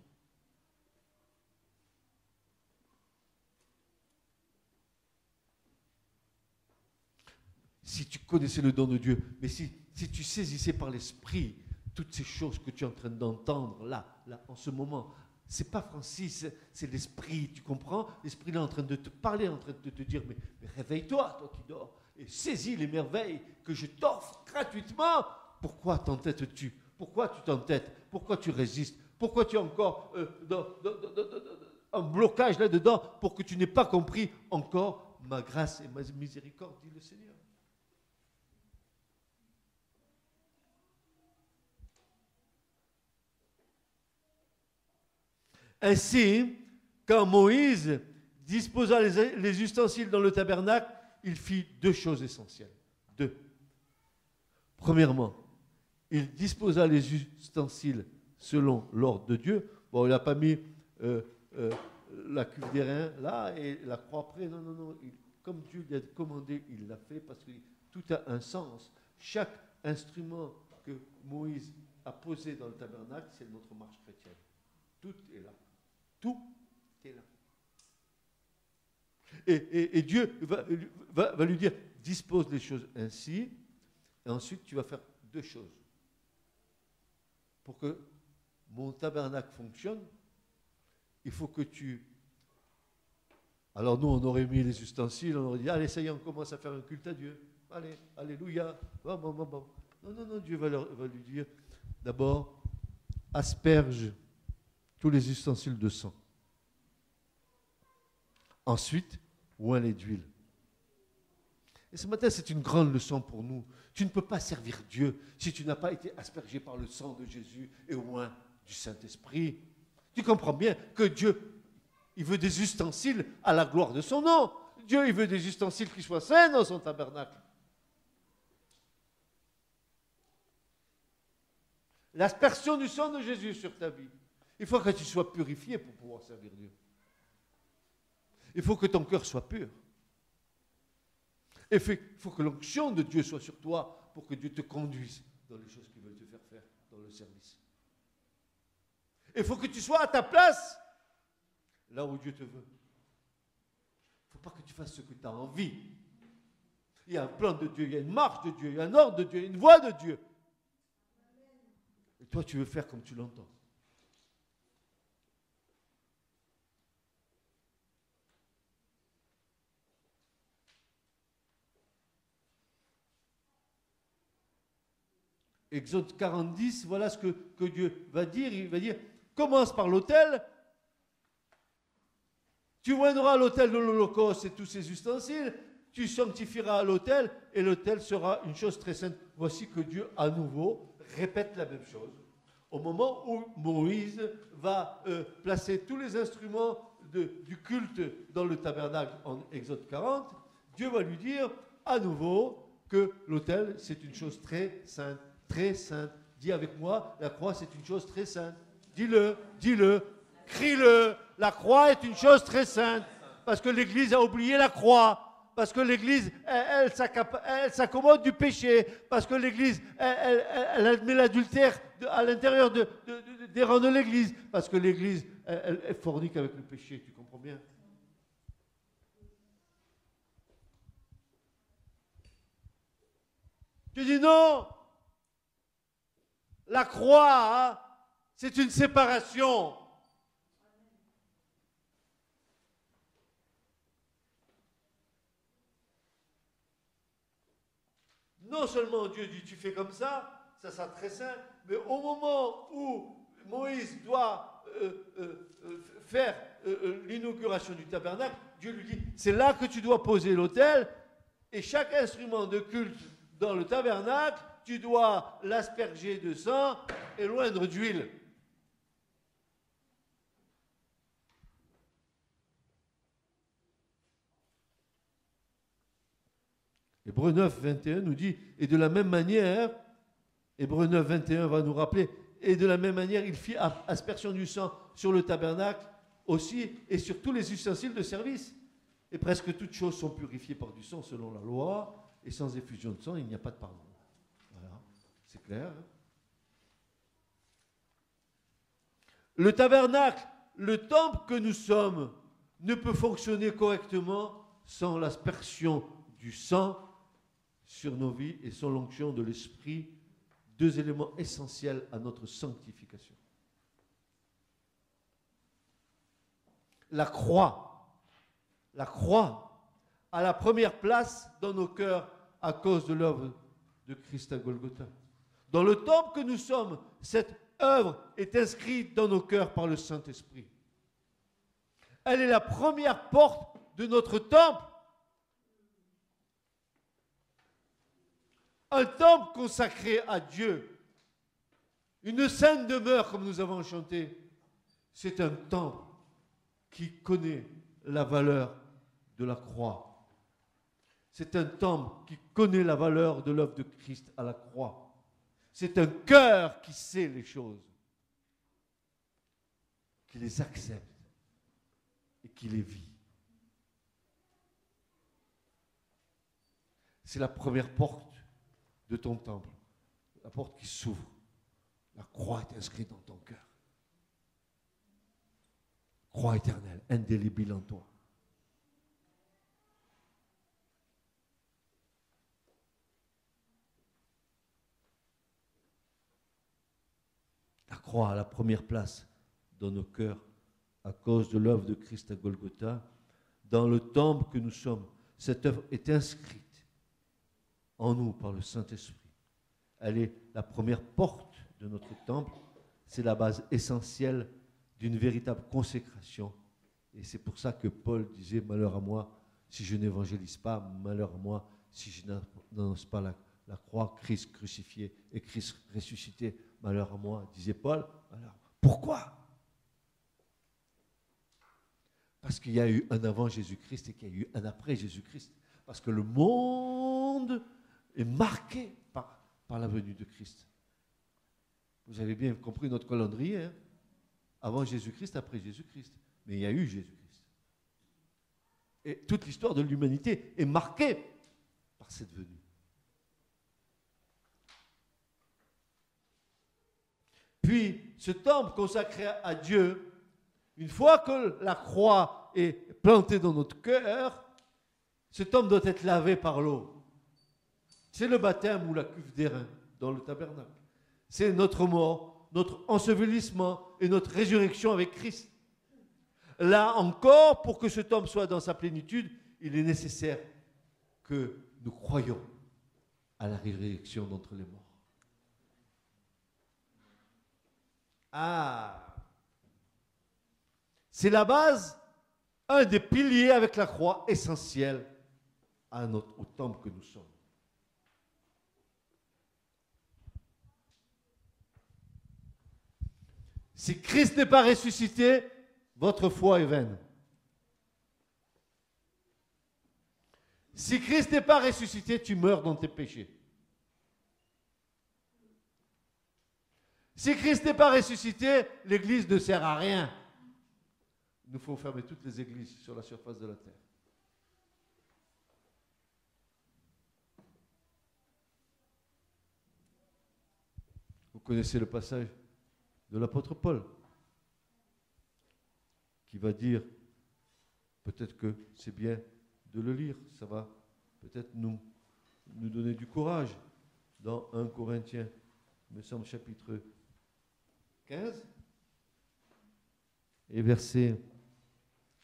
Si tu connaissais le don de Dieu, mais si tu saisissais par l'esprit toutes ces choses que tu es en train d'entendre là, en ce moment, c'est pas Francis, c'est l'esprit, tu comprends? L'esprit est en train de te parler, en train de te dire, mais réveille-toi, toi qui dors, et saisis les merveilles que je t'offre gratuitement. Pourquoi t'entêtes-tu? Pourquoi tu t'entêtes? Pourquoi tu résistes? Pourquoi tu es encore un blocage là-dedans pour que tu n'aies pas compris encore ma grâce et ma miséricorde, dit le Seigneur. Ainsi, quand Moïse disposa les ustensiles dans le tabernacle, il fit deux choses essentielles. Deux. Premièrement, il disposa les ustensiles selon l'ordre de Dieu. Bon, il n'a pas mis la cuve d'airain là et la croix après. Non, non, non. Comme Dieu lui a commandé, il l'a fait parce que tout a un sens. Chaque instrument que Moïse a posé dans le tabernacle, c'est notre marche chrétienne. Tout est là. Tout est là. Et Dieu va lui dire, dispose les choses ainsi, et ensuite tu vas faire deux choses. Pour que mon tabernacle fonctionne, il faut que tu... Alors nous, on aurait mis les ustensiles, on aurait dit, allez, ça y est, on commence à faire un culte à Dieu. Allez, alléluia. Bon. Non, Dieu va lui dire, d'abord, asperge tous les ustensiles de sang. Ensuite, oins-les d'huile. Et ce matin, c'est une grande leçon pour nous. Tu ne peux pas servir Dieu si tu n'as pas été aspergé par le sang de Jésus et oint du Saint-Esprit. Tu comprends bien que Dieu, il veut des ustensiles à la gloire de son nom. Dieu, il veut des ustensiles qui soient saints dans son tabernacle. L'aspersion du sang de Jésus sur ta vie. Il faut que tu sois purifié pour pouvoir servir Dieu. Il faut que ton cœur soit pur. Il faut que l'onction de Dieu soit sur toi pour que Dieu te conduise dans les choses qu'il veut te faire dans le service. Il faut que tu sois à ta place là où Dieu te veut. Il ne faut pas que tu fasses ce que tu as envie. Il y a un plan de Dieu, il y a une marche de Dieu, il y a un ordre de Dieu, une voie de Dieu. Et toi, tu veux faire comme tu l'entends. Exode 40, voilà ce que Dieu va dire. Il va dire, commence par l'autel. Tu oindras l'autel de l'Holocauste et tous ses ustensiles. Tu sanctifieras l'autel et l'autel sera une chose très sainte. Voici que Dieu, à nouveau, répète la même chose. Au moment où Moïse va placer tous les instruments du culte dans le tabernacle en Exode 40, Dieu va lui dire à nouveau que l'autel, c'est une chose très sainte. Très sainte. Dis avec moi, la croix c'est une chose très sainte. Dis-le, crie-le. La croix est une chose très sainte. Parce que l'Église a oublié la croix. Parce que l'Église, elle s'accommode du péché. Parce que l'Église, elle met l'adultère à l'intérieur des rangs de l'Église. Parce que l'Église, elle fornique avec le péché. Tu comprends bien? Tu dis non. La croix, hein, c'est une séparation. Non seulement Dieu dit tu fais comme ça sera très saint, mais au moment où Moïse doit faire l'inauguration du tabernacle, Dieu lui dit c'est là que tu dois poser l'autel et chaque instrument de culte dans le tabernacle, tu dois l'asperger de sang et l'oindre d'huile. Hébreux 9, 21 nous dit, et de la même manière, Hébreux 9, 21 va nous rappeler, et de la même manière, il fit aspersion du sang sur le tabernacle aussi et sur tous les ustensiles de service. Et presque toutes choses sont purifiées par du sang selon la loi, et sans effusion de sang, il n'y a pas de pardon. Voilà, c'est clair. Hein? Le tabernacle, le temple que nous sommes, ne peut fonctionner correctement sans l'aspersion du sang sur nos vies et sans l'onction de l'Esprit, deux éléments essentiels à notre sanctification. La croix a la première place dans nos cœurs à cause de l'œuvre de Christ à Golgotha. Dans le temple que nous sommes, cette œuvre est inscrite dans nos cœurs par le Saint-Esprit. Elle est la première porte de notre temple. Un temple consacré à Dieu. Une sainte demeure, comme nous avons chanté. C'est un temple qui connaît la valeur de la croix. C'est un temple qui connaît la valeur de l'œuvre de Christ à la croix. C'est un cœur qui sait les choses, qui les accepte et qui les vit. C'est la première porte de ton temple, la porte qui s'ouvre. La croix est inscrite dans ton cœur. Croix éternelle, indélébile en toi. La croix à la première place dans nos cœurs à cause de l'œuvre de Christ à Golgotha. Dans le temple que nous sommes, cette œuvre est inscrite en nous par le Saint-Esprit. Elle est la première porte de notre temple. C'est la base essentielle d'une véritable consécration. Et c'est pour ça que Paul disait, malheur à moi si je n'évangélise pas, malheur à moi si je n'annonce pas la croix, Christ crucifié et Christ ressuscité, malheur à moi, disait Paul. Alors, pourquoi? Parce qu'il y a eu un avant Jésus-Christ et qu'il y a eu un après Jésus-Christ. Parce que le monde est marqué par la venue de Christ. Vous avez bien compris notre calendrier, hein? Avant Jésus-Christ, après Jésus-Christ. Mais il y a eu Jésus-Christ. Et toute l'histoire de l'humanité est marquée par cette venue. Puis, ce temple consacré à Dieu, une fois que la croix est plantée dans notre cœur, ce temple doit être lavé par l'eau. C'est le baptême ou la cuve d'airain dans le tabernacle. C'est notre mort, notre ensevelissement et notre résurrection avec Christ. Là encore, pour que ce temple soit dans sa plénitude, il est nécessaire que nous croyions à la résurrection d'entre les morts. Ah! C'est la base, un des piliers avec la croix essentiel au temple que nous sommes. Si Christ n'est pas ressuscité, votre foi est vaine. Si Christ n'est pas ressuscité, tu meurs dans tes péchés. Si Christ n'est pas ressuscité, l'Église ne sert à rien. Il nous faut fermer toutes les églises sur la surface de la terre. Vous connaissez le passage de l'apôtre Paul, qui va dire, peut-être que c'est bien de le lire, ça va peut-être nous donner du courage, dans 1 Corinthiens, il me semble, chapitre 15, et verset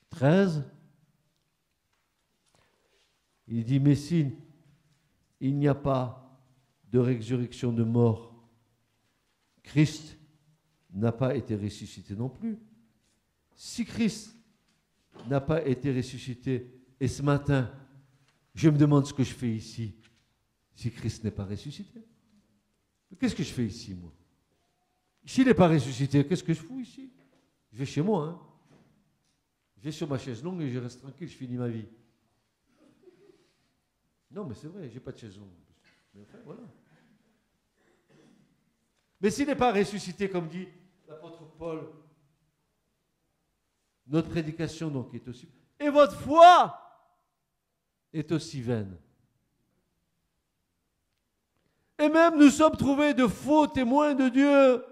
13, il dit, mais si il n'y a pas de résurrection de mort, Christ n'a pas été ressuscité non plus. Si Christ n'a pas été ressuscité, et ce matin, je me demande ce que je fais ici, si Christ n'est pas ressuscité. Qu'est-ce que je fais ici, moi? S'il n'est pas ressuscité, qu'est-ce que je fous ici? Je vais chez moi, hein? Je vais sur ma chaise longue et je reste tranquille, je finis ma vie. Non, mais c'est vrai, je n'ai pas de chaise longue. Mais enfin, voilà. Mais s'il n'est pas ressuscité, comme dit l'apôtre Paul, notre prédication donc est aussi... Et votre foi est aussi vaine. Et même nous sommes trouvés de faux témoins de Dieu,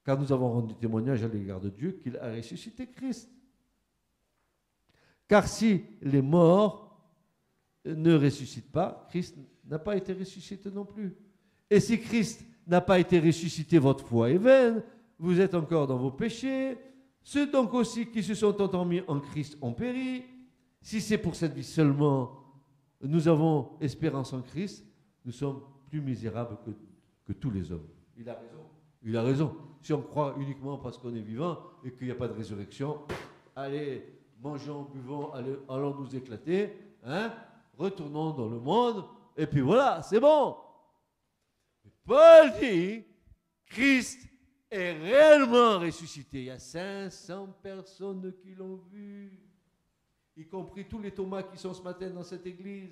car nous avons rendu témoignage à l'égard de Dieu qu'il a ressuscité Christ. Car si les morts ne ressuscitent pas, Christ n'a pas été ressuscité non plus. Et si Christ n'a pas été ressuscité, votre foi est vaine, vous êtes encore dans vos péchés. Ceux donc aussi qui se sont endormis en Christ ont péri. Si c'est pour cette vie seulement, nous avons espérance en Christ, nous sommes plus misérables que tous les hommes. Il a raison. Il a raison. Si on croit uniquement parce qu'on est vivant et qu'il n'y a pas de résurrection, allez, mangeons, buvons, allons nous éclater, hein, retournons dans le monde, et puis voilà, c'est bon. Paul dit, Christ est réellement ressuscité. Il y a 500 personnes qui l'ont vu. y compris tous les Thomas qui sont ce matin dans cette église.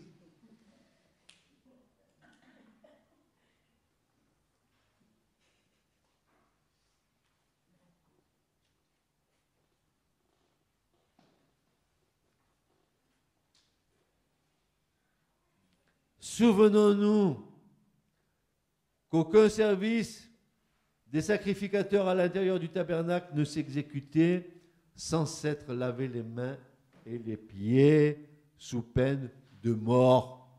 Souvenons-nous qu'aucun service des sacrificateurs à l'intérieur du tabernacle ne s'exécutait sans s'être lavé les mains et les pieds sous peine de mort.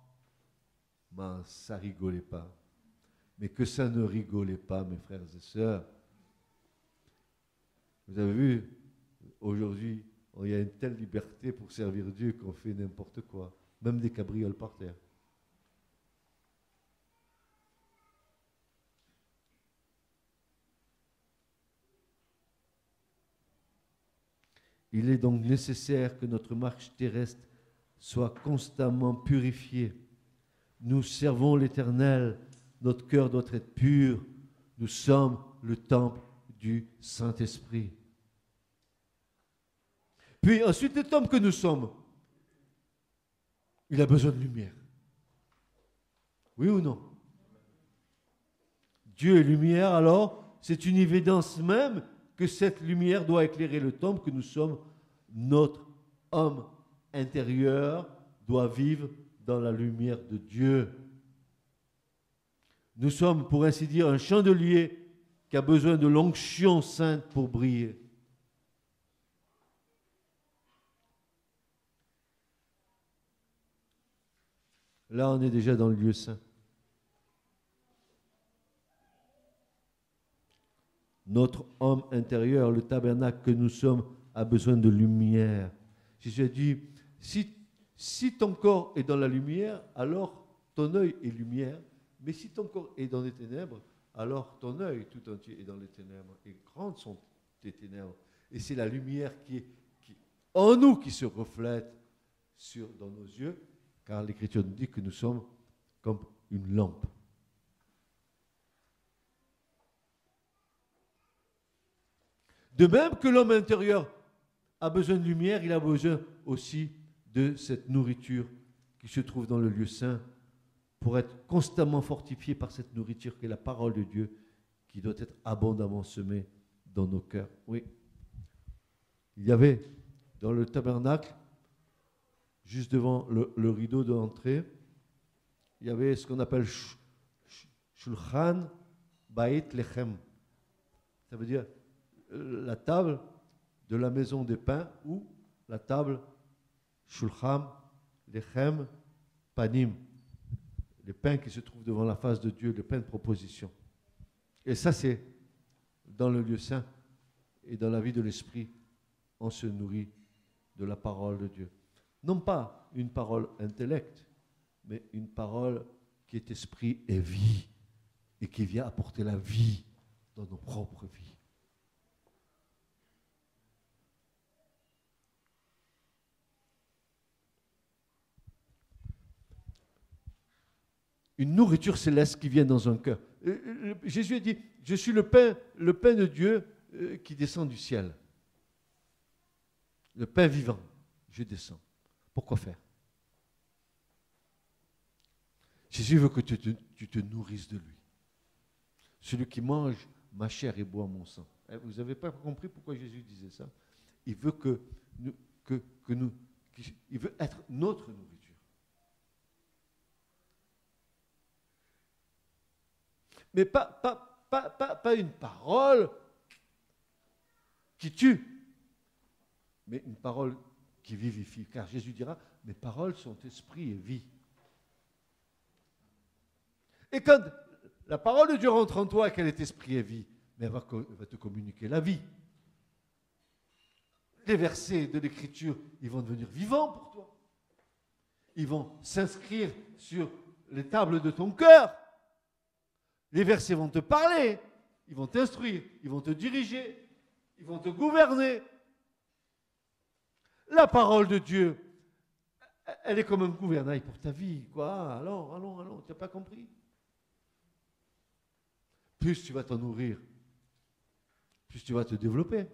Ben, ça rigolait pas. Mais que ça ne rigolait pas, mes frères et sœurs. Vous avez vu, aujourd'hui, il y a une telle liberté pour servir Dieu qu'on fait n'importe quoi. Même des cabrioles par terre. Il est donc nécessaire que notre marche terrestre soit constamment purifiée. Nous servons l'Éternel, notre cœur doit être pur. Nous sommes le temple du Saint-Esprit. Puis ensuite, cet homme que nous sommes, il a besoin de lumière. Oui ou non? Dieu est lumière, alors c'est une évidence même que cette lumière doit éclairer le temple que nous sommes. Notre homme intérieur doit vivre dans la lumière de Dieu. Nous sommes, pour ainsi dire, un chandelier qui a besoin de l'onction sainte pour briller. Là, on est déjà dans le lieu saint. Notre homme intérieur, le tabernacle que nous sommes, a besoin de lumière. Jésus a dit, si ton corps est dans la lumière, alors ton œil est lumière. Mais si ton corps est dans les ténèbres, alors ton œil tout entier est dans les ténèbres. Et grandes sont tes ténèbres. Et c'est la lumière qui est en nous qui se reflète dans nos yeux, car l'Écriture nous dit que nous sommes comme une lampe. De même que l'homme intérieur a besoin de lumière, il a besoin aussi de cette nourriture qui se trouve dans le lieu saint pour être constamment fortifié par cette nourriture qui est la parole de Dieu qui doit être abondamment semée dans nos cœurs. Oui. Il y avait dans le tabernacle, juste devant le rideau de l'entrée, il y avait ce qu'on appelle Shulchan Bait Lechem. Ça veut dire la table de la maison des pains ou la table Shulchan Lechem Panim. Les pains qui se trouvent devant la face de Dieu, les pains de proposition. Et ça, c'est dans le lieu saint et dans la vie de l'esprit, on se nourrit de la parole de Dieu. Non pas une parole intellect, mais une parole qui est esprit et vie, et qui vient apporter la vie dans nos propres vies. Une nourriture céleste qui vient dans un cœur. Jésus a dit, je suis le pain de Dieu qui descend du ciel. Le pain vivant, je descends. Pourquoi faire? Jésus veut que tu te nourrisses de lui. Celui qui mange ma chair et boit mon sang. Vous n'avez pas compris pourquoi Jésus disait ça? Il veut il veut être notre nourriture. Mais pas une parole qui tue, mais une parole qui vivifie. Car Jésus dira, mes paroles sont esprit et vie. Et quand la parole de Dieu rentre en toi et qu'elle est esprit et vie, mais elle va te communiquer la vie. Les versets de l'Écriture, ils vont devenir vivants pour toi. Ils vont s'inscrire sur les tables de ton cœur. Les versets vont te parler, ils vont t'instruire, ils vont te diriger, ils vont te gouverner. La parole de Dieu, elle est comme un gouvernail pour ta vie. Quoi? Allons, tu n'as pas compris? Plus tu vas t'en nourrir, plus tu vas te développer,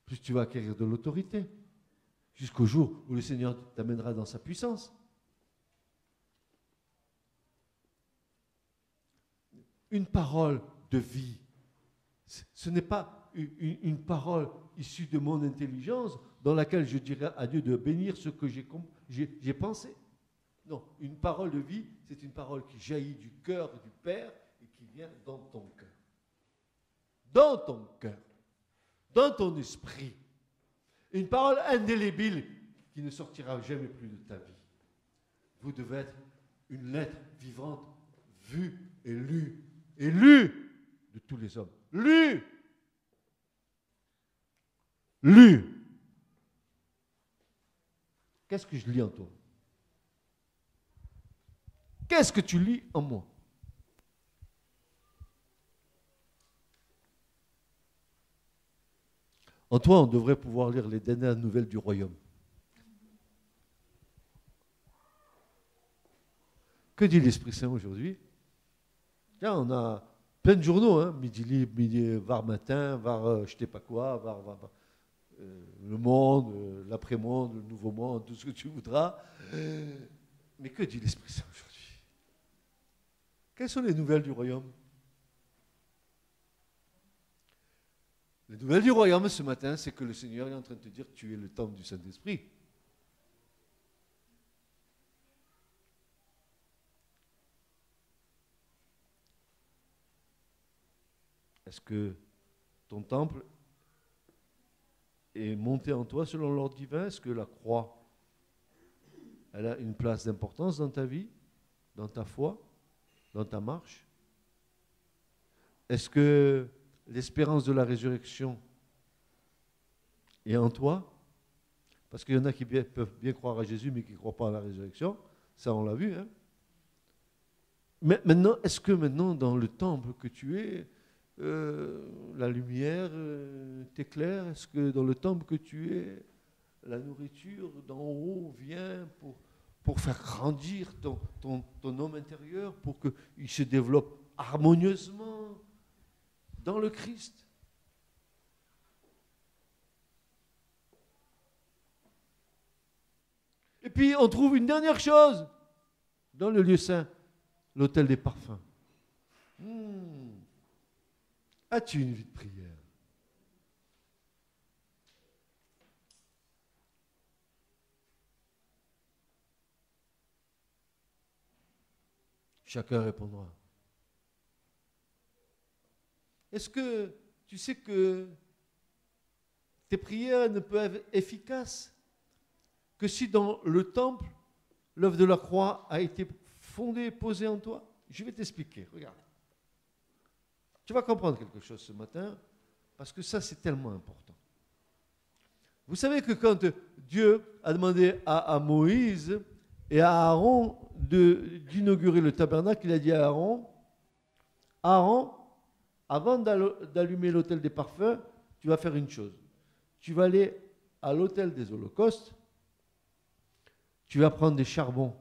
plus tu vas acquérir de l'autorité. jusqu'au jour où le Seigneur t'amènera dans sa puissance. Une parole de vie, ce n'est pas une parole issue de mon intelligence dans laquelle je dirais à Dieu de bénir ce que j'ai pensé. Non, une parole de vie, c'est une parole qui jaillit du cœur du Père et qui vient dans ton cœur. Dans ton cœur, dans ton esprit. Une parole indélébile qui ne sortira jamais plus de ta vie. Vous devez être une lettre vivante, vue et lue de tous les hommes. Lue. Qu'est-ce que je lis en toi? Qu'est-ce que tu lis en moi? En toi, on devrait pouvoir lire les dernières nouvelles du royaume. Que dit l'Esprit Saint aujourd'hui? Tiens, on a plein de journaux, hein, Midi Libre, Var Matin, Var je sais pas quoi, Var Le Monde, l'Après-Monde, le Nouveau Monde, tout ce que tu voudras. Mais que dit l'Esprit Saint aujourd'hui? Quelles sont les nouvelles du royaume? Les nouvelles du royaume ce matin, c'est que le Seigneur est en train de te dire que tu es le temple du Saint-Esprit. Est-ce que ton temple est monté en toi selon l'ordre divin? Est-ce que la croix, elle a une place d'importance dans ta vie, dans ta foi, dans ta marche? Est-ce que l'espérance de la résurrection est en toi? Parce qu'il y en a qui peuvent bien croire à Jésus, mais qui ne croient pas à la résurrection. Ça, on l'a vu. Hein? Mais maintenant, est-ce que maintenant, dans le temple que tu es, la lumière t'éclaire? Est-ce que dans le temple que tu es, la nourriture d'en haut vient pour faire grandir ton homme intérieur, pour qu'il se développe harmonieusement dans le Christ? Et puis on trouve une dernière chose dans le lieu saint, l'autel des parfums. As-tu une vie de prière? Chacun répondra. Est-ce que tu sais que tes prières ne peuvent être efficaces que si dans le temple, l'œuvre de la croix a été fondée, posée en toi? Je vais t'expliquer, regarde. Tu vas comprendre quelque chose ce matin, parce que ça, c'est tellement important. Vous savez que quand Dieu a demandé à Moïse et à Aaron d'inaugurer le tabernacle, il a dit à Aaron, avant d'allumer l'autel des parfums, tu vas faire une chose. Tu vas aller à l'autel des holocaustes, tu vas prendre des charbons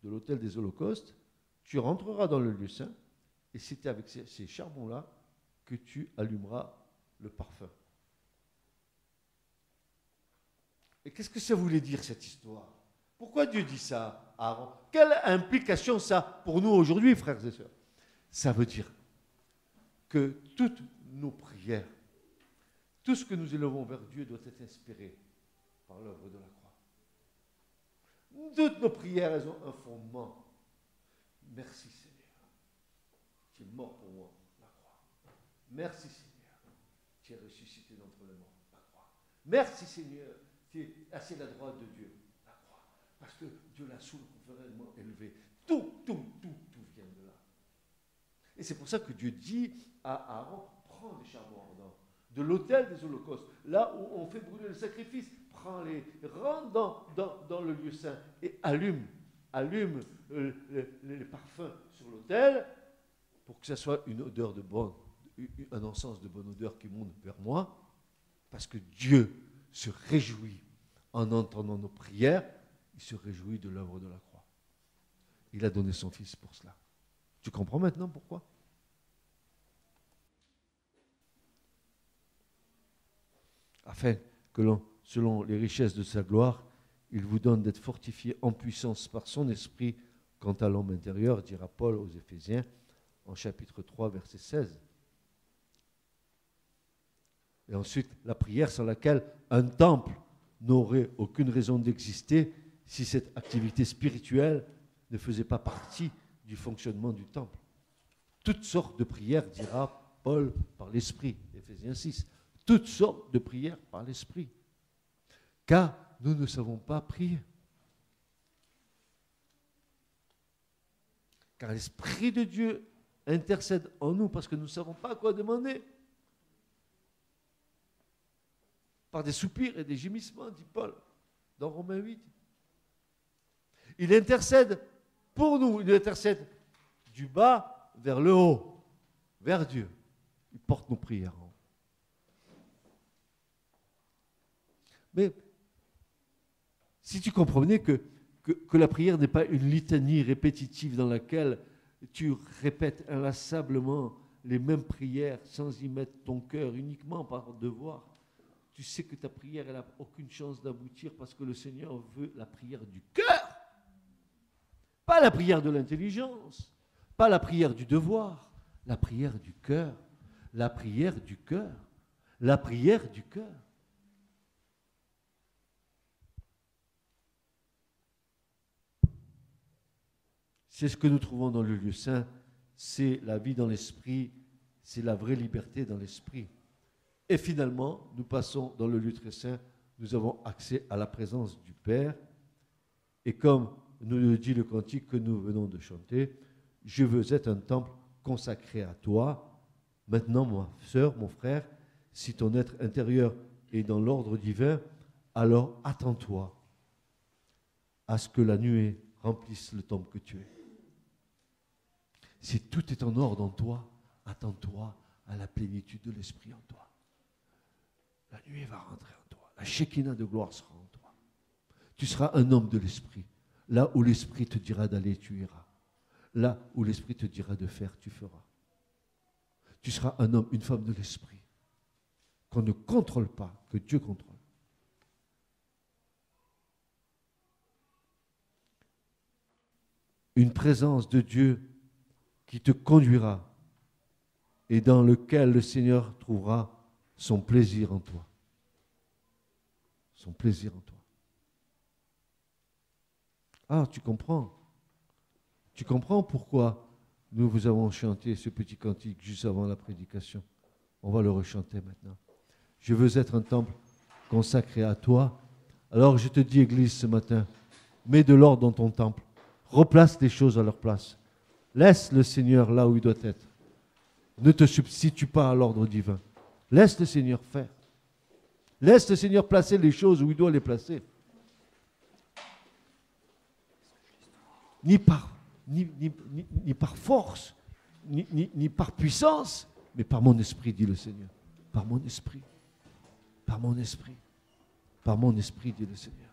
de l'autel des holocaustes, tu rentreras dans le lieu saint, et c'est avec ces charbons-là que tu allumeras le parfum. Et qu'est-ce que ça voulait dire cette histoire? Pourquoi Dieu dit ça à Aaron? Quelle implication ça pour nous aujourd'hui, frères et sœurs? Ça veut dire que toutes nos prières, tout ce que nous élevons vers Dieu doit être inspiré par l'œuvre de la croix. Toutes nos prières, elles ont un fondement. Merci Seigneur. Tu es mort pour moi, la croix. Merci Seigneur. Tu es ressuscité d'entre les morts, la croix. Merci Seigneur. Tu es assis à la droite de Dieu, la croix. Parce que Dieu l'a souverainement élevé. Tout vient de là. Et c'est pour ça que Dieu dit à Aaron, prends les charbons ardents de l'autel des holocaustes, là où on fait brûler le sacrifice, prends-les, rentre dans le lieu saint et allume les parfums sur l'autel pour que ça soit une odeur de bonne, un encens de bonne odeur qui monte vers moi, parce que Dieu se réjouit en entendant nos prières, il se réjouit de l'œuvre de la croix. Il a donné son Fils pour cela. Tu comprends maintenant pourquoi? Afin que l'on selon les richesses de sa gloire, il vous donne d'être fortifiés en puissance par son esprit quant à l'homme intérieur, dira Paul aux Éphésiens en chapitre 3, verset 16. Et ensuite, la prière sans laquelle un temple n'aurait aucune raison d'exister si cette activité spirituelle ne faisait pas partie du fonctionnement du temple. Toutes sortes de prières, dira Paul, par l'Esprit, Éphésiens 6. Toutes sortes de prières par l'Esprit. Car nous ne savons pas prier. Car l'Esprit de Dieu intercède en nous parce que nous ne savons pas quoi demander. Par des soupirs et des gémissements, dit Paul, dans Romains 8. Il intercède pour nous, il intercède du bas vers le haut, vers Dieu. Il porte nos prières en haut. Mais si tu comprenais que la prière n'est pas une litanie répétitive dans laquelle tu répètes inlassablement les mêmes prières sans y mettre ton cœur uniquement par devoir, tu sais que ta prière n'a aucune chance d'aboutir parce que le Seigneur veut la prière du cœur. Pas la prière de l'intelligence, pas la prière du devoir, la prière du cœur, la prière du cœur, la prière du cœur. C'est ce que nous trouvons dans le lieu saint, c'est la vie dans l'esprit, c'est la vraie liberté dans l'esprit. Et finalement, nous passons dans le lieu très saint, nous avons accès à la présence du Père. Et comme nous le dit le cantique que nous venons de chanter, « Je veux être un temple consacré à toi. » Maintenant, ma sœur, mon frère, si ton être intérieur est dans l'ordre divin, alors attends-toi à ce que la nuée remplisse le temple que tu es. Si tout est en ordre en toi, attends-toi à la plénitude de l'Esprit en toi. La nuée va rentrer en toi. La Shekinah de gloire sera en toi. Tu seras un homme de l'Esprit. Là où l'Esprit te dira d'aller, tu iras. Là où l'Esprit te dira de faire, tu feras. Tu seras un homme, une femme de l'Esprit. Qu'on ne contrôle pas, que Dieu contrôle. Une présence de Dieu qui te conduira et dans lequel le Seigneur trouvera son plaisir en toi. Son plaisir en toi. Ah, tu comprends. Tu comprends pourquoi nous vous avons chanté ce petit cantique juste avant la prédication. On va le rechanter maintenant. Je veux être un temple consacré à toi. Alors je te dis, Église, ce matin, mets de l'ordre dans ton temple. Replace les choses à leur place. Laisse le Seigneur là où il doit être. Ne te substitue pas à l'ordre divin. Laisse le Seigneur faire. Laisse le Seigneur placer les choses où il doit les placer. Ni par force, ni par puissance, mais par mon esprit, dit le Seigneur. Par mon esprit. Par mon esprit. Par mon esprit, dit le Seigneur.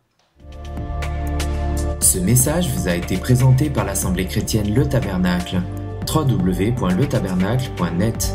Ce message vous a été présenté par l'Assemblée chrétienne Le Tabernacle. www.letabernacle.net